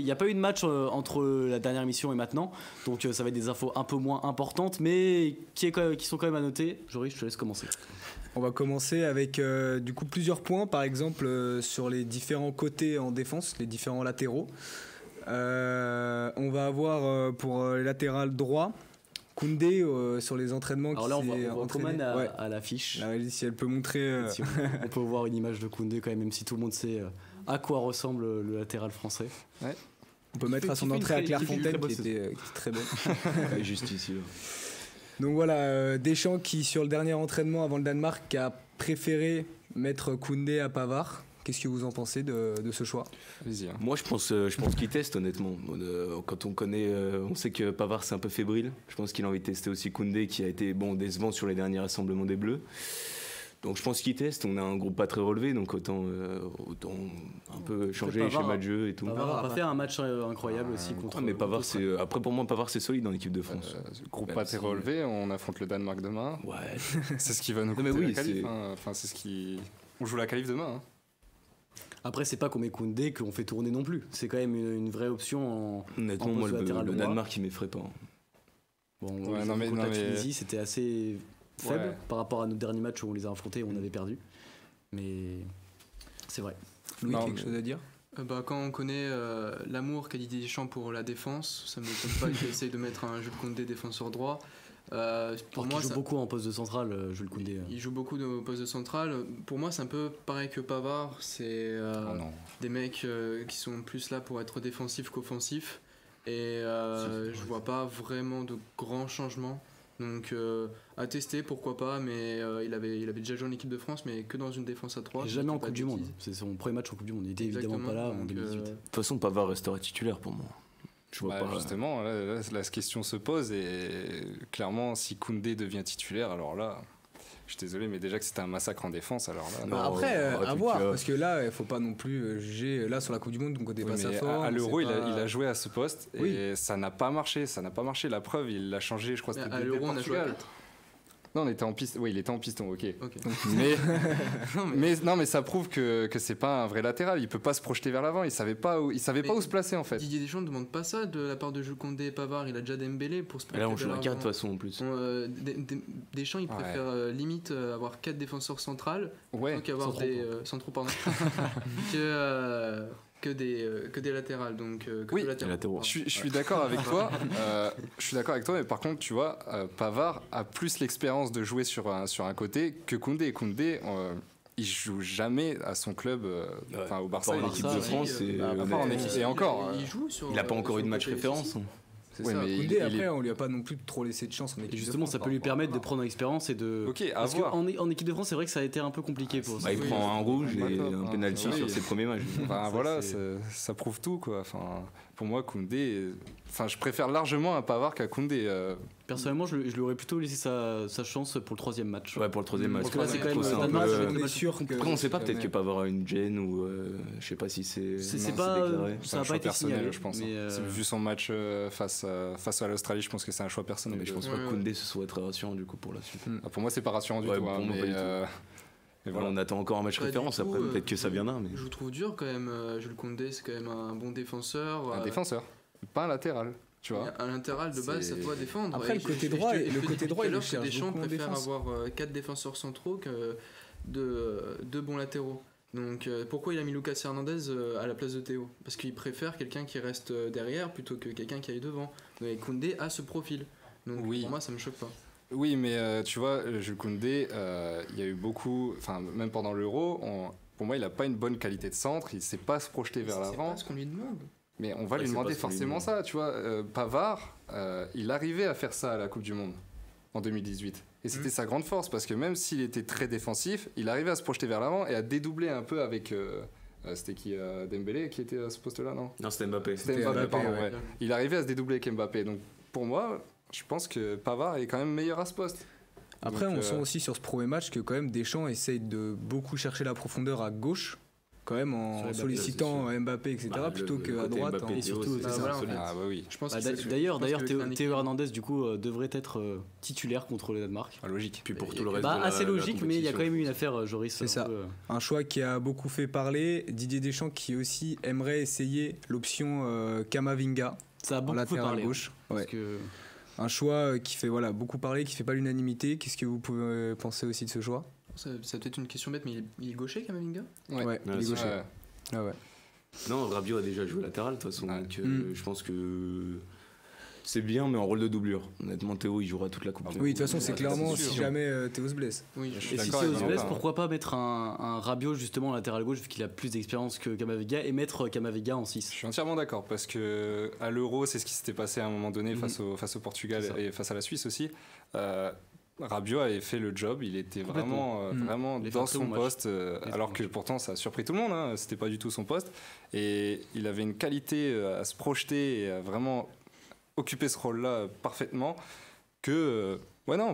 n'y a pas eu de match entre la dernière émission et maintenant, donc ça va être des infos un peu moins importantes, mais qui sont quand même à noter. Joris, je te laisse commencer. On va commencer avec du coup plusieurs points, par exemple sur les différents côtés en défense, les différents latéraux. On va avoir pour latéral droit Koundé sur les entraînements. Alors là, on voit Coman à l'affiche. Là, si elle peut montrer. Si on peut voir une image de Koundé quand même si tout le monde sait à quoi ressemble le latéral français. Ouais. On peut mettre à son entrée à Clairefontaine qui était très belle. Juste ici. Là. Donc voilà, Deschamps qui sur le dernier entraînement avant le Danemark a préféré mettre Koundé à Pavard. Qu'est-ce que vous en pensez de ce choix? Moi, je pense qu'il teste, honnêtement. Quand on sait que Pavard c'est un peu fébrile. Je pense qu'il a envie de tester aussi Koundé, qui a été décevant sur les derniers rassemblements des Bleus. Donc je pense qu'il teste. On a un groupe pas très relevé, donc autant un peu changer les schémas de jeu et tout. Pavard a pas fait un match incroyable aussi contre. Mais Pavard, après pour moi, Pavard c'est solide dans l'équipe de France. Groupe pas très relevé. On affronte le Danemark demain. Ouais. C'est ce qui va nous coûter la qualif. C'est ce qui. On joue la qualif demain. Après, c'est pas qu'on met Koundé qu'on fait tourner non plus. C'est quand même une vraie option. Honnêtement, moi, le Danemark, il m'effraie pas. La Tunisie, c'était assez faible par rapport à notre dernier match où on les a affrontés et on avait perdu. Mais c'est vrai. Louis, quelque chose à dire? Quand on connaît l'amour qu'a Didier Deschamps pour la défense, ça ne m'étonne pas qu'il essaye de mettre un Jules Koundé défenseur droit. Pour moi, il joue beaucoup en poste de central, Jules Koundé. Il joue beaucoup de poste de central. Pour moi, c'est un peu pareil que Pavard. C'est des mecs qui sont plus là pour être défensifs qu'offensifs. Et je vois pas vraiment de grands changements. Donc à tester, pourquoi pas. Mais il avait déjà joué en équipe de France, mais que dans une défense à 3. Jamais en Coupe du Monde. C'est son premier match en Coupe du Monde. Il était évidemment pas là en 2018. De toute façon, Pavard restera titulaire pour moi. Justement, là, la question se pose et clairement, si Koundé devient titulaire, alors là, je suis désolé, mais déjà que c'était un massacre en défense, alors là. Après, à voir, parce que là, il faut pas non plus juger. Là, sur la Coupe du Monde, on connaît pas sa forme. À l'Euro, il a joué à ce poste et ça n'a pas marché. La preuve, il l'a changé, je crois. À l'Euro, on a joué à 4. Non, on était en piste. Oui, il était en piston, ok. Mais ça prouve que c'est pas un vrai latéral. Il peut pas se projeter vers l'avant. Il savait pas où se placer en fait. Didier Deschamps ne demande pas ça de la part de Jules Koundé et Pavard. Il a déjà Dembélé pour se projeter. Là, on joue à 4 de toute façon en plus. Deschamps, il préfère limite avoir 4 défenseurs centrales plutôt qu'avoir des centraux, pardon, que des latérales, donc des latéraux. Je suis d'accord avec toi. Je suis d'accord avec toi, mais par contre, tu vois, Pavard a plus l'expérience de jouer sur un côté que Koundé. Koundé, il joue jamais à son club, au Barça, en équipe de France, et encore. Il n'a pas encore eu de match référence. C'est ça. Koundé, après, on lui a pas non plus trop laissé de chance en équipe. Et justement, ça peut lui permettre de prendre l'expérience et de. Parce qu'en équipe de France, c'est vrai que ça a été un peu compliqué pour ça. Il prend un rouge et un penalty sur ses premiers matchs. Voilà, ça prouve tout, quoi. pour moi, Koundé, je préfère largement un Pavard qu'à Koundé. Personnellement, je lui aurais plutôt laissé sa chance pour le 3e match. Ouais, pour le 3e match. Là, c'est quand même on est sûr que. Après, on sait pas, peut-être que Pavard a une gêne ou je sais pas si c'est. Ça n'a pas été signalé, je pense. Vu son match face à l'Australie, je pense que c'est un choix personnel. Mais je pense pas que Koundé ce soit très rassurant du coup pour la suite. Pour moi, c'est pas rassurant du tout. Et voilà, on attend encore un match référence après, peut-être que ça viendra. Mais... Je vous trouve dur quand même. Jules Koundé, c'est quand même un bon défenseur. Un défenseur, pas un latéral. Tu vois. Un latéral de base, ça doit défendre. Après, le côté droit, il cherche Deschamps beaucoup en préfère défense. avoir 4 défenseurs centraux que 2 bons latéraux. Donc pourquoi il a mis Lucas Hernandez à la place de Théo ? Parce qu'il préfère quelqu'un qui reste derrière plutôt que quelqu'un qui aille devant. Et Koundé a ce profil. Donc pour moi, ça me choque pas. Oui, mais tu vois, Jules Koundé, il y a eu beaucoup, même pendant l'Euro, pour moi, il n'a pas une bonne qualité de centre, il ne sait pas se projeter vers l'avant. C'est pas ce qu'on lui demande. Mais on va lui demander forcément ça, tu vois. Pavard, il arrivait à faire ça à la Coupe du Monde en 2018. Et c'était sa grande force, parce que même s'il était très défensif, il arrivait à se projeter vers l'avant et à dédoubler un peu avec... c'était qui Dembélé qui était à ce poste-là, non ? Non, c'était Mbappé. Pardon, ouais. Il arrivait à se dédoubler avec Mbappé. Donc pour moi... Je pense que Pavard est quand même meilleur à ce poste. Après, on sent aussi sur ce premier match que quand même Deschamps essaye de beaucoup chercher la profondeur à gauche, quand même en sollicitant Mbappé, etc., plutôt qu'à droite. Et surtout, oui. Je pense d'ailleurs, Théo Hernandez du coup devrait être titulaire contre le Danemark. Logique. Puis pour tout le reste. Assez logique, mais il y a quand même eu une affaire, Joris. C'est ça. Un choix qui a beaucoup fait parler. Didier Deschamps qui aussi aimerait essayer l'option Camavinga. Ça a beaucoup fait parler. Gauche. Parce que un choix qui fait beaucoup parler, qui fait pas l'unanimité. Qu'est-ce que vous pouvez penser aussi de ce choix ? C'est peut-être une question bête, mais il est gaucher, Camavinga ? Ouais, il est gaucher. Non, Rabiot a déjà joué latéral de toute façon, donc je pense que c'est bien, mais en rôle de doublure. Honnêtement, Théo, il jouera toute la Coupe. Oui, de toute façon, c'est clairement si jamais Théo se blesse. Oui, et si Théo se blesse, pourquoi pas mettre un Rabiot justement en latéral gauche, vu qu'il a plus d'expérience que Camavinga, et mettre Camavinga en 6. Je suis entièrement d'accord, parce que à l'Euro, c'est ce qui s'était passé à un moment donné face au Portugal et face à la Suisse aussi. Rabiot avait fait le job, il était vraiment dans son poste, alors que pourtant ça a surpris tout le monde, hein, c'était pas du tout son poste, et il avait une qualité à se projeter et à vraiment occuper ce rôle-là parfaitement, que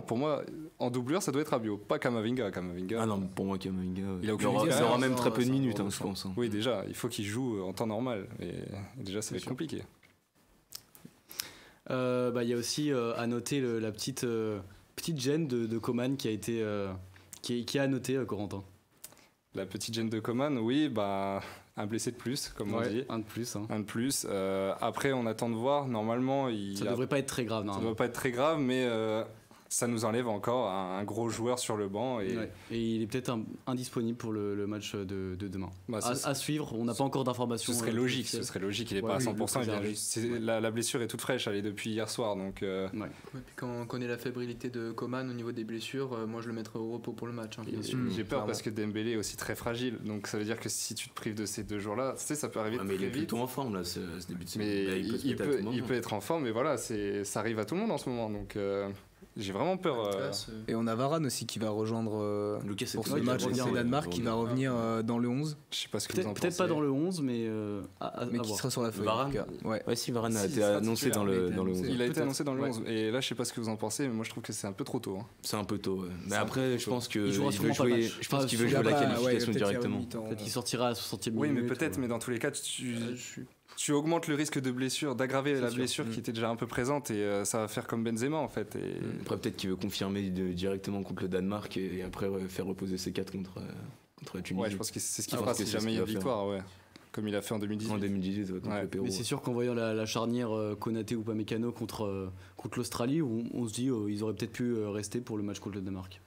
pour moi en doublure ça doit être Rabiot, pas Camavinga. Ah non, pour moi Camavinga il aura même très peu de minutes, je pense. Oui, déjà, il faut qu'il joue en temps normal, et déjà ça va être compliqué. Il y a aussi à noter la petite gêne de Coman qui a été qui a noté Corentin. La petite gêne de Coman, oui, un blessé de plus, comme on dit. Un de plus. Un de plus. Après, on attend de voir. Normalement, ça devrait pas être très grave. Ça devrait pas être très grave, mais ça nous enlève encore un gros joueur sur le banc. Et il est peut-être indisponible pour le match de demain. À suivre, on n'a pas encore d'informations. Ce serait logique, il n'est pas à 100%. La blessure est toute fraîche, elle est depuis hier soir. Donc, puis quand on connaît la fébrilité de Coman au niveau des blessures, moi je le mettrais au repos pour le match. J'ai peur parce que Dembélé est aussi très fragile. Donc ça veut dire que si tu te prives de ces 2 jours-là, ça peut arriver très vite. Mais il est plutôt en forme là, ce début de semaine. Mais il peut être en forme, mais voilà, ça arrive à tout le monde en ce moment. Donc... j'ai vraiment peur. Et on a Varane aussi qui va rejoindre pour ce match contre le Danemark, qui va revenir dans le 11. Je sais pas ce que vous en pensez. Peut-être pas dans le 11, mais qui sera sur la feuille. Varane. Ouais, si Varane a été annoncé dans le 11. Il a été annoncé dans le 11. Et là, je sais pas ce que vous en pensez, mais moi je trouve que c'est un peu trop tôt. C'est un peu tôt. Mais après, je pense qu'il veut jouer la qualification directement. Peut-être qu'il sortira à la 60e minute. Oui, mais peut-être, mais dans tous les cas, tu augmentes le risque de blessure, d'aggraver la blessure qui était déjà un peu présente, et ça va faire comme Benzema en fait. Après, peut-être qu'il veut confirmer directement contre le Danemark et après faire reposer ses 4 contre la Tunisie. Ouais, je pense que c'est ce qu'il fera si jamais il y a victoire, comme il a fait en 2018. En 2018, contre le Pérou. Mais c'est sûr qu'en voyant la charnière Konaté ou Upamecano contre l'Australie, on se dit ils auraient peut-être pu rester pour le match contre le Danemark.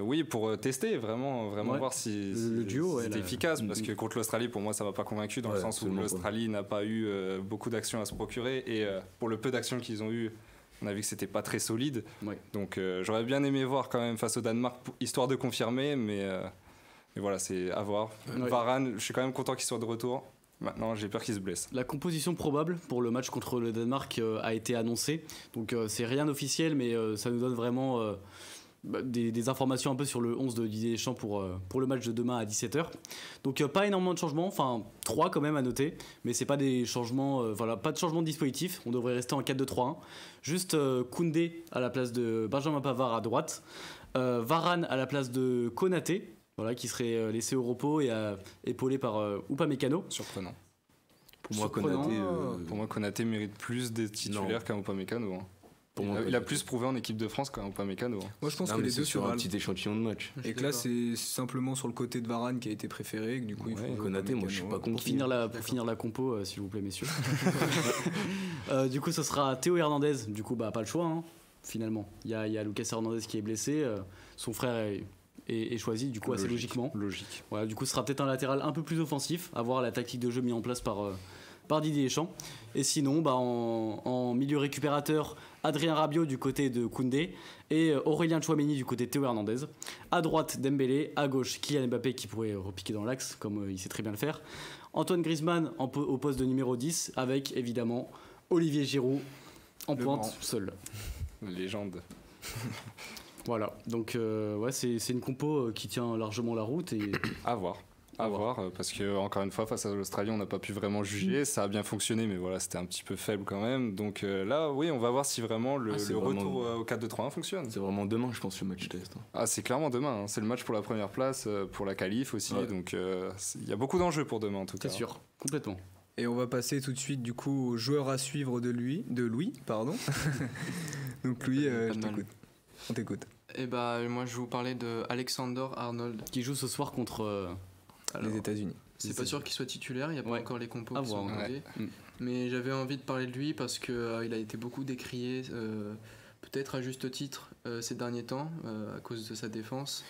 Oui, pour tester, vraiment voir si le duo c'était efficace, parce que contre l'Australie, pour moi, ça m'a pas convaincu dans le sens où l'Australie n'a pas eu beaucoup d'actions à se procurer, et pour le peu d'actions qu'ils ont eu, on a vu que c'était pas très solide. Donc j'aurais bien aimé voir quand même face au Danemark, histoire de confirmer, mais voilà, c'est à voir. Varane, je suis quand même content qu'il soit de retour. Maintenant, j'ai peur qu'il se blesse. La composition probable pour le match contre le Danemark a été annoncée. Donc c'est rien d'officiel, mais ça nous donne vraiment des informations un peu sur le 11 de Didier Deschamps pour le match de demain à 17h. Donc pas énormément de changements, enfin 3 quand même à noter, mais c'est pas des changements, pas de changement de dispositif, on devrait rester en 4-2-3-1. Juste Koundé à la place de Benjamin Pavard à droite, Varane à la place de Konaté, qui serait laissé au repos et épaulé par Upamecano. Surprenant. Pour moi, Konaté mérite plus des titulaires qu'un Upamecano. Hein. Il a plus prouvé en équipe de France qu'un Upamecano. Moi, je pense que les deux sur un petit échantillon de match. Et que là, c'est simplement sur le côté de Varane qui a été préféré. Que du coup, il faut Konaté, moi, je suis pas conquis. Pour finir la compo, s'il vous plaît, messieurs. Du coup, ce sera Théo Hernandez. Du coup, pas le choix, hein, finalement. Il y a Lucas Hernandez qui est blessé. Son frère est choisi, du coup, assez logiquement. Logique. Voilà, du coup, ce sera peut-être un latéral un peu plus offensif, à voir la tactique de jeu mise en place par Didier Deschamps. Et sinon, en milieu récupérateur, Adrien Rabiot du côté de Koundé et Aurélien Tchouaméni du côté de Théo Hernandez. À droite, Dembélé. À gauche, Kylian Mbappé qui pourrait repiquer dans l'axe, comme il sait très bien le faire. Antoine Griezmann au poste de numéro 10, avec évidemment Olivier Giroud en pointe seul. Légende. Voilà, donc c'est une compo qui tient largement la route. Et à voir. Parce que encore une fois face à l'Australie on n'a pas pu vraiment juger, ça a bien fonctionné mais voilà c'était un petit peu faible quand même, donc là oui on va voir si vraiment le retour au 4-2-3-1 fonctionne. C'est vraiment demain je pense le match test. C'est clairement demain, c'est le match pour la première place, pour la qualif aussi, donc il y a beaucoup d'enjeux pour demain en tout cas. C'est sûr, complètement. Et on va passer tout de suite du coup aux joueurs à suivre de Louis. Donc Louis, on t'écoute. Et moi je vais vous parler de Alexander Arnold qui joue ce soir contre les États-Unis. C'est pas sûr qu'il soit titulaire, il n'y a pas encore les compos qui sont demandés. Mais j'avais envie de parler de lui parce qu'il a été beaucoup décrié, peut-être à juste titre, ces derniers temps, à cause de sa défense.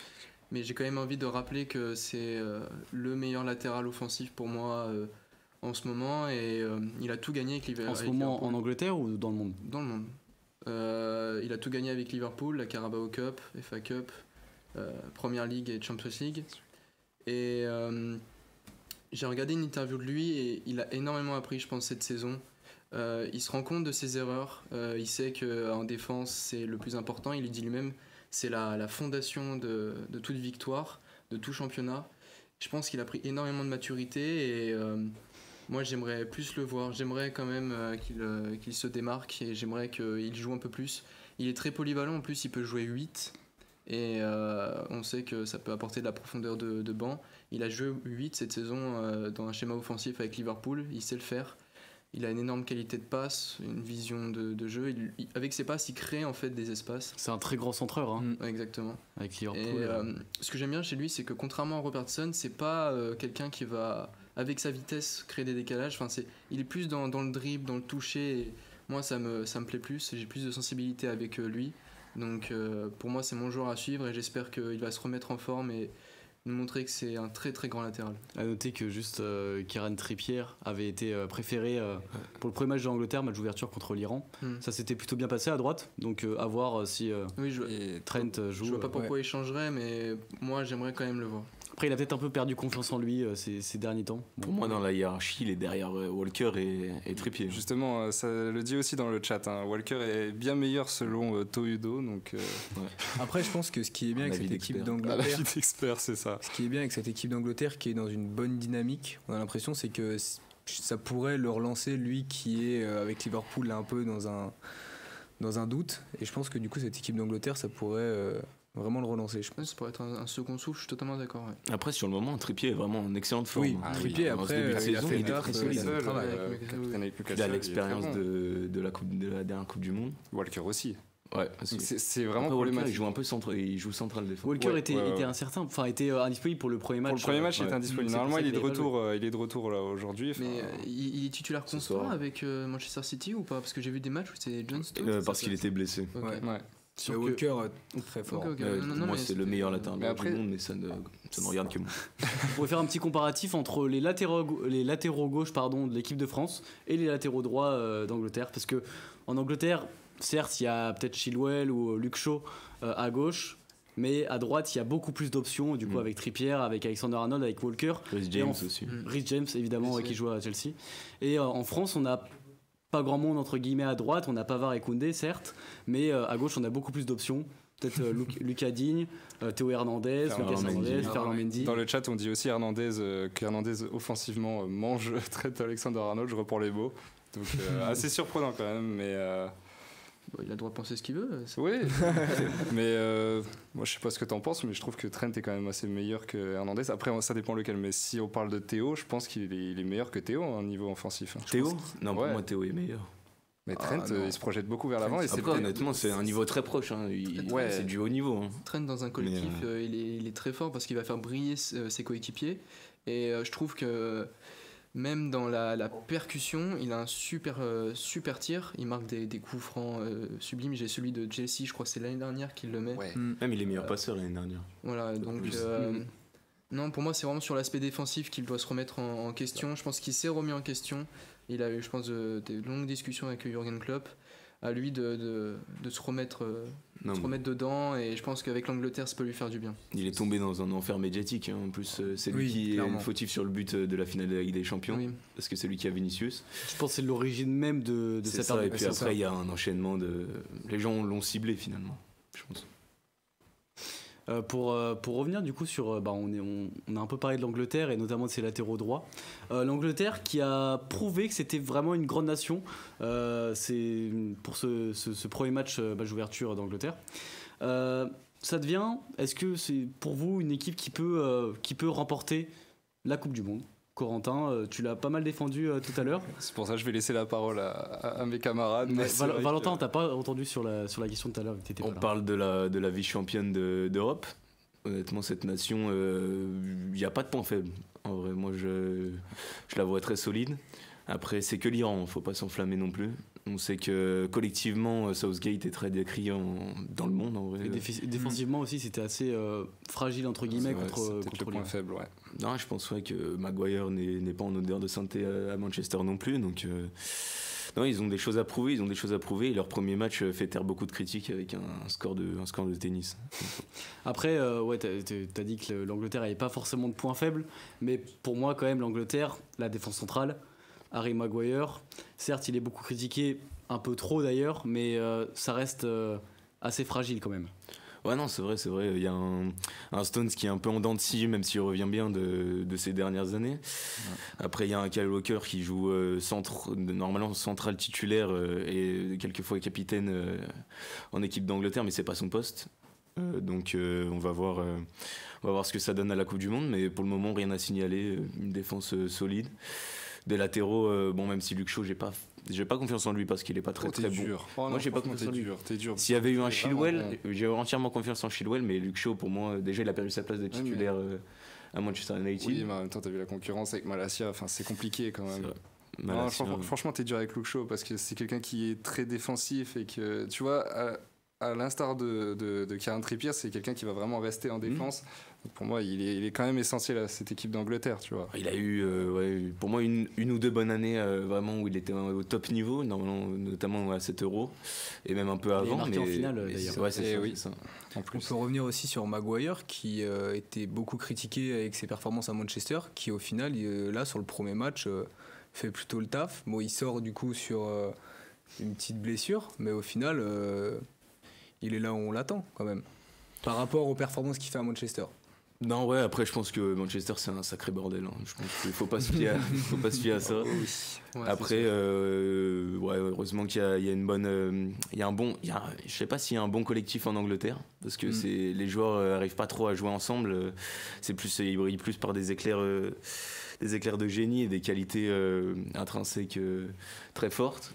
Mais j'ai quand même envie de rappeler que c'est le meilleur latéral offensif pour moi en ce moment. Et il a tout gagné avec Liverpool. En ce moment en Angleterre ou dans le monde ? Dans le monde. Il a tout gagné avec Liverpool, la Carabao Cup, FA Cup, Premier League et Champions League. Et j'ai regardé une interview de lui et il a énormément appris, je pense, cette saison. Il se rend compte de ses erreurs. Il sait qu'en défense, c'est le plus important. Il le dit lui-même, c'est la fondation de toute victoire, de tout championnat. Je pense qu'il a pris énormément de maturité et moi, j'aimerais plus le voir. J'aimerais quand même qu'il se démarque et j'aimerais qu'il joue un peu plus. Il est très polyvalent. En plus, il peut jouer 8. Et on sait que ça peut apporter de la profondeur de banc. Il a joué 8 cette saison dans un schéma offensif avec Liverpool, il sait le faire. Il a une énorme qualité de passe, une vision de jeu. Avec ses passes, il crée en fait des espaces. C'est un très grand centreur. Hein. Exactement. Avec Liverpool. Et ce que j'aime bien chez lui, c'est que contrairement à Robertson, c'est pas quelqu'un qui va, avec sa vitesse, créer des décalages. Enfin, il est plus dans le dribble, dans le toucher. Et moi, ça me plaît plus. J'ai plus de sensibilité avec lui. Donc pour moi c'est mon joueur à suivre et j'espère qu'il va se remettre en forme et nous montrer que c'est un très très grand latéral. À noter que juste Kieran Trippier avait été préféré pour le premier match de l'Angleterre, match d'ouverture contre l'Iran. Ça s'était plutôt bien passé à droite, donc à voir si Trent joue. Je vois pas pourquoi il changerait, mais moi j'aimerais quand même le voir. Après, il a peut-être un peu perdu confiance en lui ces derniers temps. Pour moi, dans la hiérarchie, il est derrière Walker et Trippier. Justement, ça le dit aussi dans le chat. Hein. Walker est bien meilleur selon Tohudo. Donc, Après, je pense que ce qui est bien avec cette équipe d'Angleterre, la vie d'expert, c'est ça. Ce qui est bien avec cette équipe d'Angleterre, qui est dans une bonne dynamique, on a l'impression, c'est que ça pourrait le relancer, lui qui est avec Liverpool là, un peu dans un doute. Et je pense que du coup, cette équipe d'Angleterre, ça pourrait vraiment le relancer, je pense. Ça pourrait être un second souffle, je suis totalement d'accord. Ouais. Après, sur le moment, Trippier est vraiment en excellente forme. Oui, Trippier, après, il a fait très solide. Il a l'expérience de la dernière Coupe du Monde. Walker aussi. Ouais, c'est vraiment problématique. Il joue central défense. Walker était incertain, enfin était indisponible pour le premier match. Pour le premier match, il est indisponible. Normalement, il est de retour là aujourd'hui. Mais il est titulaire constant avec Manchester City ou pas? Parce que j'ai vu des matchs où c'est John Stones. Parce qu'il était blessé. Ouais. Walker très fort. Pour moi, c'est le meilleur latéral du monde, mais ça ne regarde que moi. On pourrait faire un petit comparatif entre les latéraux gauche de l'équipe de France et les latéraux droits d'Angleterre, parce que en Angleterre, certes, il y a peut-être Chilwell ou Luke Shaw à gauche, mais à droite, il y a beaucoup plus d'options, du coup, avec Trippier, avec Alexander Arnold, avec Walker. Rhys James aussi. Rhys James, évidemment, qui joue à Chelsea. Et en France, on a pas grand monde entre guillemets à droite, on a Pavard et Koundé certes, mais à gauche on a beaucoup plus d'options. peut-être Lucas Digne, Théo Hernandez, Ferland Mendy. Dans le chat, on dit aussi qu'Hernandez offensivement mange Trent Alexander-Arnold, je reprends les mots. Donc assez surprenant quand même, mais... Bon, il a le droit de penser ce qu'il veut. Oui, mais moi je sais pas ce que t'en penses, mais je trouve que Trent est quand même assez meilleur que Hernandez. Après, ça dépend lequel, mais si on parle de Théo, je pense qu'il est meilleur que Théo au niveau offensif. Théo ? Non, pour moi Théo est meilleur. Mais Trent, il se projette beaucoup vers l'avant. Après, honnêtement, c'est un niveau très proche. Hein. C'est du haut niveau. Hein. Trent, dans un collectif, il est très fort parce qu'il va faire briller ses coéquipiers. Et je trouve que même dans la percussion, il a un super tir. Il marque des coups francs sublimes. J'ai celui de Chelsea, je crois que c'est l'année dernière qu'il le met. Ouais. Même il est meilleur passeur l'année dernière. Voilà, donc... non, pour moi, c'est vraiment sur l'aspect défensif qu'il doit se remettre en question. Je pense qu'il s'est remis en question. Il a eu, je pense, des longues discussions avec Jürgen Klopp. À lui de se remettre dedans, et je pense qu'avec l'Angleterre, ça peut lui faire du bien. Il est tombé dans un enfer médiatique. Hein. En plus, c'est lui qui est fautif sur le but de la finale de la Ligue des Champions, parce que c'est lui qui a Vinicius. Je pense que c'est l'origine même de cette perte. Et puis après, il y a un enchaînement de... Les gens l'ont ciblé finalement, je pense. Pour revenir du coup sur on a un peu parlé de l'Angleterre et notamment de ses latéraux droits. L'Angleterre qui a prouvé que c'était vraiment une grande nation. C'est pour ce premier match d'ouverture d'Angleterre. Ça devient, est-ce que c'est pour vous une équipe qui peut remporter la Coupe du Monde? Corentin, tu l'as pas mal défendu tout à l'heure. C'est pour ça que je vais laisser la parole à mes camarades. Valentin, on t'a pas entendu sur la question de tout à l'heure. On parle de la vice-championne d'Europe. Honnêtement, cette nation, il n'y a pas de point faible. En vrai, moi, je la vois très solide. Après, c'est que l'Iran, il ne faut pas s'enflammer non plus. On sait que collectivement, Southgate est très décrié dans le monde. En vrai. Et défensivement aussi, c'était assez fragile, entre guillemets, contre le point faible. Ouais. Non, je pense que Maguire n'est pas en odeur de sainteté à Manchester non plus. Donc, non, ils ont des choses à prouver. Et leur premier match fait taire beaucoup de critiques avec un score de tennis. Après, t'as dit que l'Angleterre n'avait pas forcément de points faibles. Mais pour moi, quand même, l'Angleterre, la défense centrale, Harry Maguire, certes il est beaucoup critiqué, un peu trop d'ailleurs, mais ça reste assez fragile quand même. Ouais, non, c'est vrai, il y a un Stones qui est un peu en dents de scie, même s'il revient bien de ces dernières années. Ouais. Après il y a un Kyle Walker qui joue normalement central titulaire et quelquefois capitaine en équipe d'Angleterre, mais c'est pas son poste. Donc on va voir ce que ça donne à la Coupe du Monde, mais pour le moment rien à signaler, une défense solide. Des latéraux, même si Luke Shaw, j'ai pas confiance en lui parce qu'il est pas très très dur. bon. Moi j'ai pas confiance en lui. S'il y avait eu un Chilwell, j'ai entièrement confiance en Chilwell, mais Luke Shaw pour moi déjà il a perdu sa place de titulaire à Manchester United. Oui, mais en même temps t'as vu la concurrence avec Malacia, c'est compliqué quand même. Non, franchement t'es dur avec Luke Shaw parce que c'est quelqu'un qui est très défensif et que tu vois à l'instar de Kieran Trippier, c'est quelqu'un qui va vraiment rester en défense. Donc pour moi, il est quand même essentiel à cette équipe d'Angleterre, tu vois. Il a eu, pour moi, une ou deux bonnes années vraiment où il était au top niveau, notamment à 7 €, et même un peu avant. Il est marqué en finale, d'ailleurs. Ouais, c'est ça. En plus. On peut revenir aussi sur Maguire, qui était beaucoup critiqué avec ses performances à Manchester, qui au final, là, sur le premier match, fait plutôt le taf. Bon, il sort du coup sur une petite blessure, mais au final... il est là où on l'attend quand même par rapport aux performances qu'il fait à Manchester. Non, ouais, après je pense que Manchester c'est un sacré bordel, hein. Je pense qu'il faut pas se fier à ça. Ouais, après heureusement qu'il y a une bonne je sais pas s'il y a un bon collectif en Angleterre parce que les joueurs arrivent pas trop à jouer ensemble, ils brillent plus par des éclairs de génie et des qualités intrinsèques très fortes.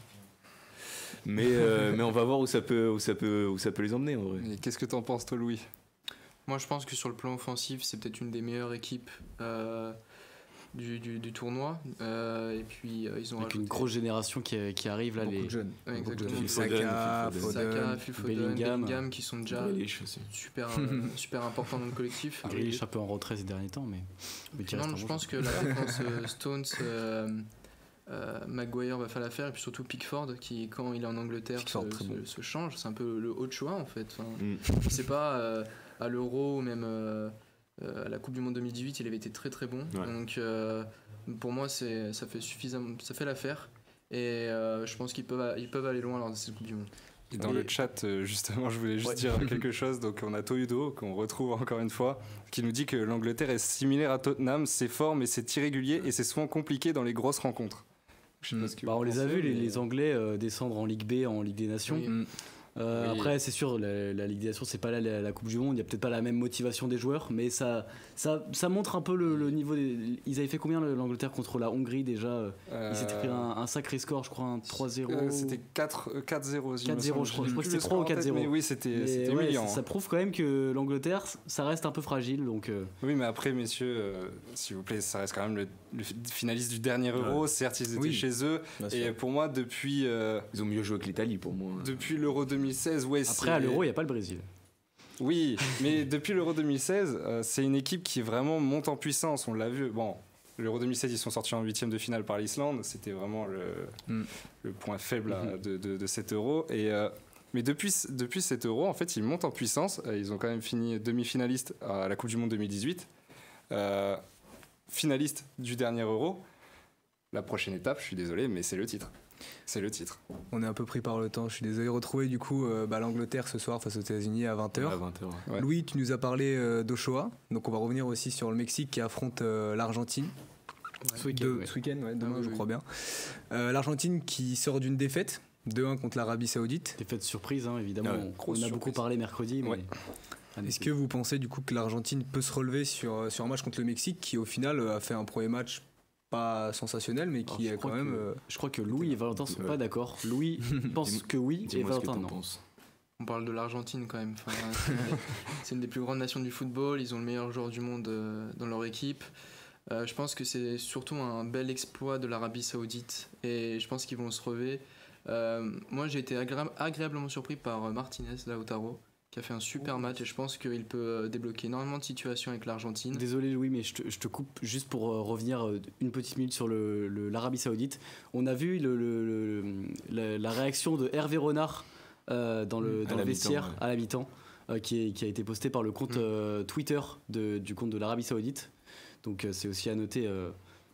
Mais on va voir où ça peut les emmener en vrai. Et qu'est-ce que t'en penses toi, Louis ? Moi je pense que sur le plan offensif c'est peut-être une des meilleures équipes du tournoi, et puis ils ont avec une grosse génération qui arrive là, beaucoup de jeunes. Ouais, exactement. Saka, Phil Foden, Bellingham qui sont déjà super importants dans le collectif. Grealish un peu en retrait ces derniers temps, mais non, je pense que la défense Stones, Maguire va faire l'affaire, et puis surtout Pickford qui quand il est en Angleterre se change, c'est un peu le haut de choix en fait. Je sais pas, à l'Euro ou même à la Coupe du Monde 2018 il avait été très très bon, donc pour moi ça fait l'affaire, et je pense qu'ils peuvent aller loin lors de cette Coupe du Monde. Et dans le chat, justement, je voulais juste dire quelque chose. Donc, on a Toyudo, qu'on retrouve encore une fois, qui nous dit que l'Angleterre est similaire à Tottenham. C'est fort, mais c'est irrégulier et c'est souvent compliqué dans les grosses rencontres. Je sais pas ce que on les a vus, les Anglais descendre en Ligue B, en Ligue des Nations. Oui. Après, c'est sûr, la Ligue des Nations, c'est pas la Coupe du Monde. Il y a peut-être pas la même motivation des joueurs, mais ça montre un peu le niveau. Ils avaient fait combien l'Angleterre contre la Hongrie déjà Ils s'étaient pris un sacré score, je crois, un 3-0. C'était 4-0. 4-0, je crois que c'était 3 ou 4-0. Mais oui, c'était humiliant. Ça prouve quand même que l'Angleterre, ça reste un peu fragile. Donc, Oui, mais après, messieurs, s'il vous plaît, ça reste quand même le finaliste du dernier Euro. Certes, ils étaient chez eux. Et pour moi, depuis. Ils ont mieux joué que l'Italie, pour moi. Depuis l'Euro 2016, Après, à l'Euro, il n'y a pas le Brésil. Oui, mais depuis l'Euro 2016, c'est une équipe qui vraiment monte en puissance. On l'a vu. Bon, l'Euro 2016, ils sont sortis en 8e de finale par l'Islande. C'était vraiment le point faible de cet Euro. Mais depuis cet Euro, en fait, ils montent en puissance. Ils ont quand même fini demi-finaliste à la Coupe du Monde 2018. Finaliste du dernier Euro. La prochaine étape, je suis désolé, mais c'est le titre. C'est le titre. On est un peu pris par le temps, je suis désolé. Retrouver du coup l'Angleterre ce soir face aux États-Unis à 20h. Ouais. Louis, tu nous as parlé d'Ochoa, donc on va revenir aussi sur le Mexique qui affronte l'Argentine. Ce week-end, demain je crois bien. L'Argentine qui sort d'une défaite 2-1 contre l'Arabie Saoudite. Défaite surprise, évidemment. On a beaucoup parlé mercredi. Mais... Est-ce que vous pensez du coup que l'Argentine peut se relever sur un match contre le Mexique qui au final a fait un premier match pas sensationnel, mais qui est quand même. Je crois que Louis et Valentin sont pas d'accord. Louis pense que oui et Valentin non. On parle de l'Argentine quand même. C'est une des plus grandes nations du football. Ils ont le meilleur joueur du monde dans leur équipe. Je pense que c'est surtout un bel exploit de l'Arabie Saoudite et je pense qu'ils vont se relever. Moi, j'ai été agréablement surpris par Martinez Lautaro, qui a fait un super match et je pense qu'il peut débloquer énormément de situations avec l'Argentine. Désolé Louis, mais je te coupe juste pour revenir une petite minute sur l'Arabie Saoudite. On a vu la réaction de Hervé Renard dans le vestiaire à la mi-temps, qui a été posté par le compte Twitter du compte de l'Arabie Saoudite. Donc c'est aussi à noter,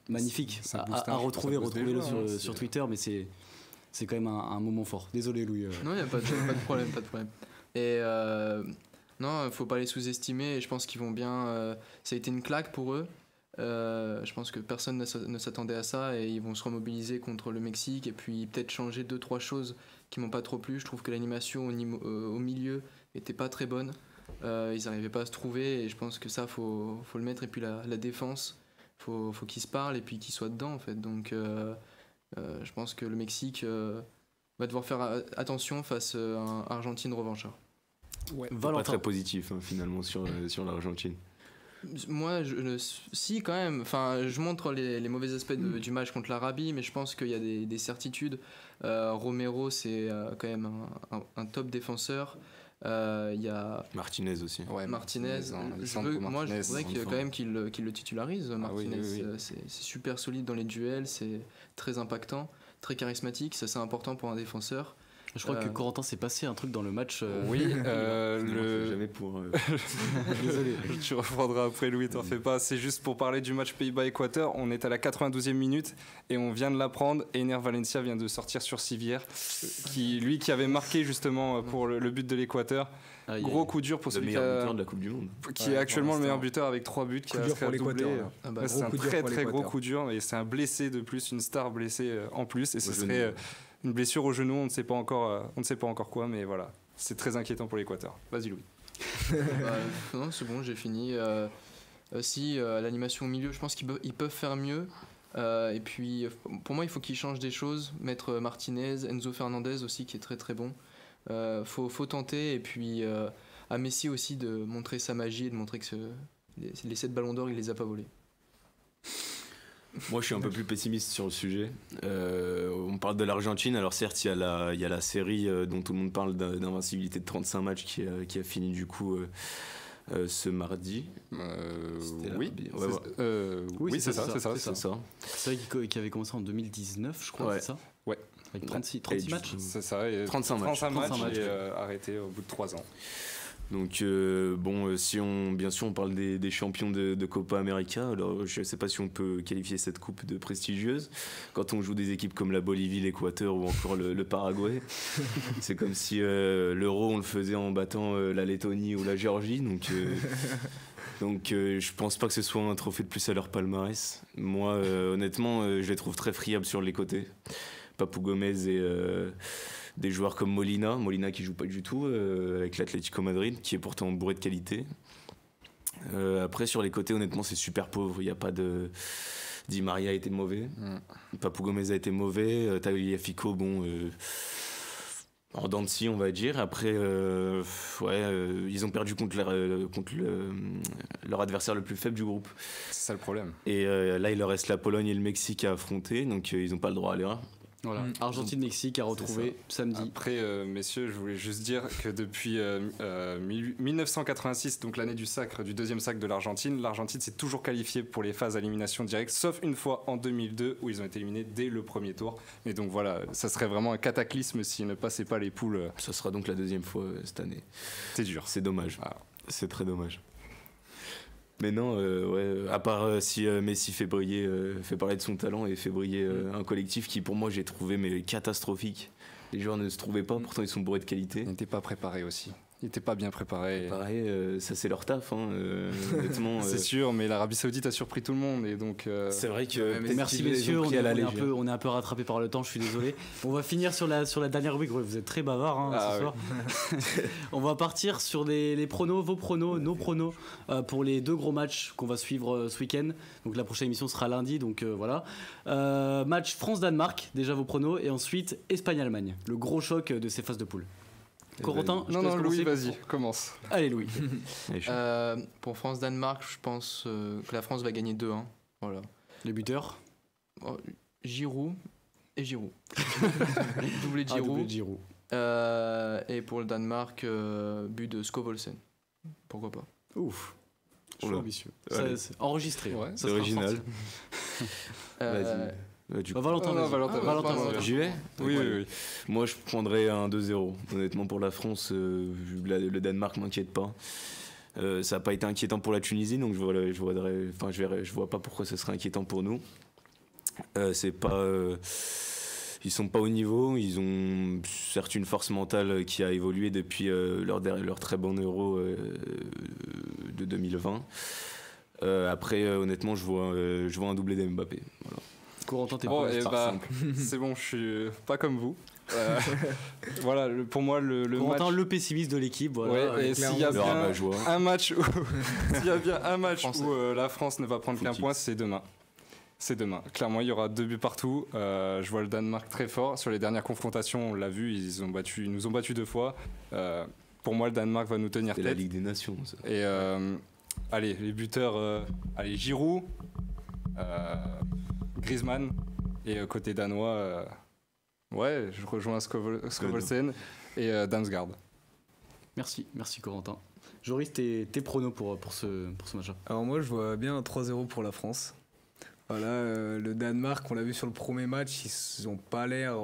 magnifique, à retrouver sur Twitter, mais c'est quand même un moment fort. Désolé Louis. Non, il n'y a pas de problème, pas de problème. Et non, il ne faut pas les sous-estimer et je pense qu'ils vont bien. Ça a été une claque pour eux. Je pense que personne ne s'attendait à ça et ils vont se remobiliser contre le Mexique et puis peut-être changer 2-3 choses qui m'ont pas trop plu. Je trouve que l'animation au milieu était pas très bonne. Ils n'arrivaient pas à se trouver et je pense que ça, faut le mettre. Et puis la défense, faut qu'ils se parlent et puis qu'ils soient dedans en fait. Donc je pense que le Mexique va devoir faire attention face à un Argentine revanchard. Ouais. Pas très positif finalement sur l'Argentine. Moi, si quand même. Enfin, je montre les mauvais aspects du match contre l'Arabie, mais je pense qu'il y a des certitudes. Romero, c'est quand même un top défenseur. Il y a Martinez aussi. Ouais, Martinez. Moi, je voudrais quand même qu'il le titularise. Martinez, c'est super solide dans les duels, c'est très impactant, très charismatique. Ça, c'est important pour un défenseur. Je crois que Corentin s'est passé un truc dans le match. Oui, jamais pour. Désolé. Tu reprendras après, Louis, t'en fais pas. C'est juste pour parler du match Pays-Bas-Équateur. On est à la 92e minute et on vient de l'apprendre. Ener Valencia vient de sortir sur civière, qui avait marqué justement pour le but de l'Équateur. Gros coup dur pour celui qui buteur de la Coupe du Monde, qui est actuellement le meilleur buteur avec 3 buts, qui a doublé. C'est un très gros coup dur et c'est un blessé de plus, une star blessée en plus, et ce serait une blessure au genou. On ne sait pas encore quoi, mais voilà, c'est très inquiétant pour l'Équateur. Vas-y Louis. Non, c'est bon, j'ai fini. L'animation au milieu, je pense qu'ils peuvent faire mieux. Et puis pour moi, il faut qu'ils changent des choses, mettre Martinez, Enzo Fernandez aussi, qui est très très bon. Faut tenter, et puis à Messi aussi de montrer sa magie et de montrer que les 7 ballons d'or, il les a pas volés. Moi je suis un peu plus pessimiste sur le sujet. On parle de l'Argentine, alors certes il y a la série dont tout le monde parle d'invincibilité de 35 matchs qui a fini du coup ce mardi. Oui, c'est ça. C'est vrai qu'il avait commencé en 2019, je crois, c'est ça. Ouais. Avec 36 matchs. C'est ça, 35 matchs et arrêté au bout de 3 ans. Donc si bien sûr on parle des champions de Copa América, alors je ne sais pas si on peut qualifier cette coupe de prestigieuse. Quand on joue des équipes comme la Bolivie, l'Équateur ou encore le Paraguay, c'est comme si l'Euro on le faisait en battant la Lettonie ou la Géorgie. Donc je pense pas que ce soit un trophée de plus à leur palmarès. Moi honnêtement je les trouve très friables sur les côtés. Papou Gomez et des joueurs comme Molina qui joue pas du tout avec l'Atlético Madrid, qui est pourtant bourré de qualité. Après sur les côtés honnêtement c'est super pauvre, il n'y a pas de... Di Maria a été mauvais, Papou Gomez a été mauvais, Tagliafico en dents de scie on va dire. Après ils ont perdu contre leur adversaire le plus faible du groupe. C'est ça le problème. Et là il leur reste la Pologne et le Mexique à affronter, donc ils n'ont pas le droit à l'erreur. Voilà. Argentine-Mexique à retrouver samedi. Après, messieurs, je voulais juste dire que depuis 1986, donc l'année du deuxième sacre de l'Argentine s'est toujours qualifiée pour les phases à élimination directe, sauf une fois en 2002 où ils ont été éliminés dès le premier tour. Et donc voilà, ça serait vraiment un cataclysme s'ils ne passaient pas les poules. Ça sera donc la deuxième fois cette année. C'est dur. C'est dommage. C'est très dommage. Mais non, à part si Messi fait parler de son talent et fait briller un collectif qui pour moi j'ai trouvé catastrophique. Les joueurs ne se trouvaient pas, pourtant ils sont bourrés de qualité. Ils n'étaient pas préparés aussi. Ils n'étaient pas bien préparés. Pareil, ça c'est leur taf, honnêtement. C'est sûr, mais l'Arabie Saoudite a surpris tout le monde et donc. C'est vrai que. Merci messieurs, on est un peu rattrapé par le temps, je suis désolé. On va finir sur la dernière rubrique. Vous êtes très bavard ce soir. On va partir sur les pronos, vos pronos, nos pronos pour les 2 gros matchs qu'on va suivre ce week-end. Donc la prochaine émission sera lundi, donc voilà. Match France-Danemark, déjà vos pronos, et ensuite Espagne-Allemagne, le gros choc de ces phases de poule. Corentin, non, Louis, vas-y, commence. Allez, Louis. Pour France-Danemark, je pense que la France va gagner 2-1. Voilà. Les buteurs Giroud et Giroud. Doublé de Giroud. Et pour le Danemark, but de Skovholsen. Pourquoi pas. Ouf. Je suis ambitieux. C'est enregistré. Ouais, c'est original. Vas-y. Valentin, j'y vais. Oui. Moi je prendrais un 2-0 honnêtement pour la France, vu que le Danemark m'inquiète pas. Ça n'a pas été inquiétant pour la Tunisie, donc je vois pas pourquoi ce serait inquiétant pour nous. Ils sont pas au niveau, ils ont certes une force mentale qui a évolué depuis leur très bon Euro de 2020. Après honnêtement je vois un doublé d'Mbappé. Voilà. Corentin, t'es c'est bon, je suis pas comme vous. Voilà, pour moi le Corentin, match... le pessimiste de l'équipe. Voilà. Ouais, et s'il y a bien un match où la France ne va prendre qu'un point, c'est demain. C'est demain. Clairement, il y aura 2 buts partout. Je vois le Danemark très fort. Sur les dernières confrontations, on l'a vu, ils nous ont battus 2 fois. Pour moi, le Danemark va nous tenir tête. C'est la Ligue des Nations. Ça. Et allez, les buteurs, Giroud, Griezmann, et côté danois, je rejoins Skovholsen et Damsgaard. Merci Corentin. Joris, tes pronos pour ce match-là? Alors moi, je vois bien un 3-0 pour la France. Voilà, le Danemark, on l'a vu sur le premier match, ils n'ont pas l'air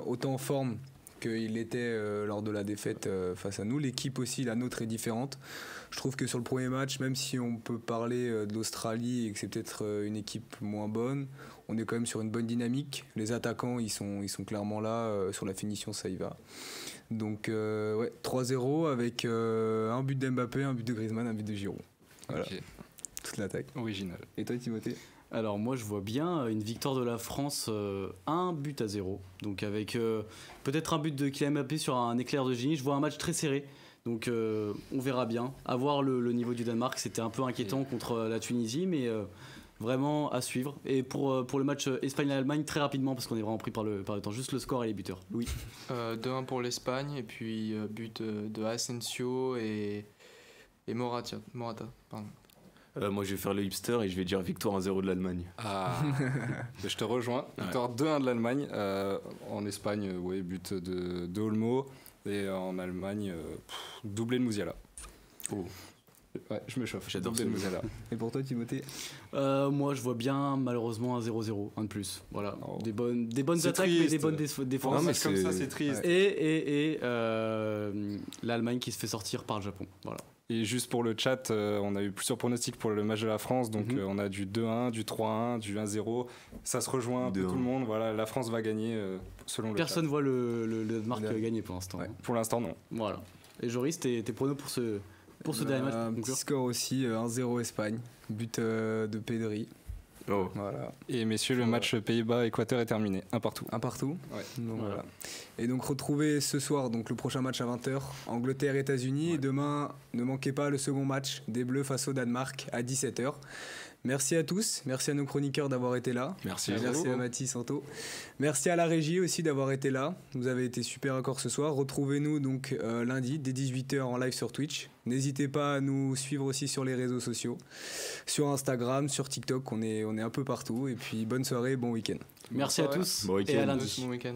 autant en forme qu'il était lors de la défaite face à nous. L'équipe aussi, la nôtre, est différente. Je trouve que sur le premier match, même si on peut parler de l'Australie et que c'est peut-être une équipe moins bonne, on est quand même sur une bonne dynamique. Les attaquants, ils sont clairement là. Sur la finition, ça y va. Donc 3-0 avec un but d'Mbappé, un but de Griezmann, un but de Giroud. Voilà, toute l'attaque. Original. Et toi, Timothée? Alors moi je vois bien une victoire de la France 1-0, donc avec peut-être un but de Kylian Mbappé sur un éclair de génie. Je vois un match très serré, donc on verra bien. À voir le niveau du Danemark, c'était un peu inquiétant contre la Tunisie, mais vraiment à suivre. Et pour le match Espagne-Allemagne, très rapidement, parce qu'on est vraiment pris par le temps, juste le score et les buteurs. Louis. 2-1 pour l'Espagne, et puis but de Asensio et Morata. Pardon. Moi je vais faire le hipster et je vais dire victoire 1-0 de l'Allemagne. Je te rejoins. Victoire 2-1 de l'Allemagne. En Espagne, but de Olmo. Et en Allemagne, doublé de Musiala. Oh. Ouais, je me chauffe. J'adore doublé de Musiala. Et pour toi, Timothée? Moi je vois bien malheureusement un 0-0, un de plus. Voilà. Des bonnes attaques, triste. Mais des bonnes défenses. Non, mais comme ça, c'est triste. Et l'Allemagne qui se fait sortir par le Japon. Voilà. Et juste pour le chat, on a eu plusieurs pronostics pour le match de la France. Donc on a du 2-1, du 3-1, du 1-0. Ça se rejoint un peu tout le monde. Voilà, la France va gagner selon le chat. Personne voit le Danemark gagner pour l'instant. Ouais. Pour l'instant, non. Voilà. Et Joris, tes pronos pour ce dernier match? Un petit score aussi, 1-0 Espagne. But de Pedri. Oh. Voilà. Et messieurs, le match Pays-Bas-Équateur est terminé. Un partout. Un partout. Ouais. Donc, voilà. Et donc retrouvez ce soir donc, le prochain match à 20h, Angleterre-États-Unis. Et demain, ne manquez pas le second match des Bleus face au Danemark à 17h. Merci à tous, merci à nos chroniqueurs d'avoir été là. Merci à Mathis, Santo. Merci à la régie aussi d'avoir été là. Vous avez été super encore ce soir. Retrouvez-nous donc lundi dès 18h en live sur Twitch. N'hésitez pas à nous suivre aussi sur les réseaux sociaux, sur Instagram, sur TikTok. On est un peu partout. Et puis bonne soirée, bon week-end. Merci à tous bon et à lundi. Bon week-end.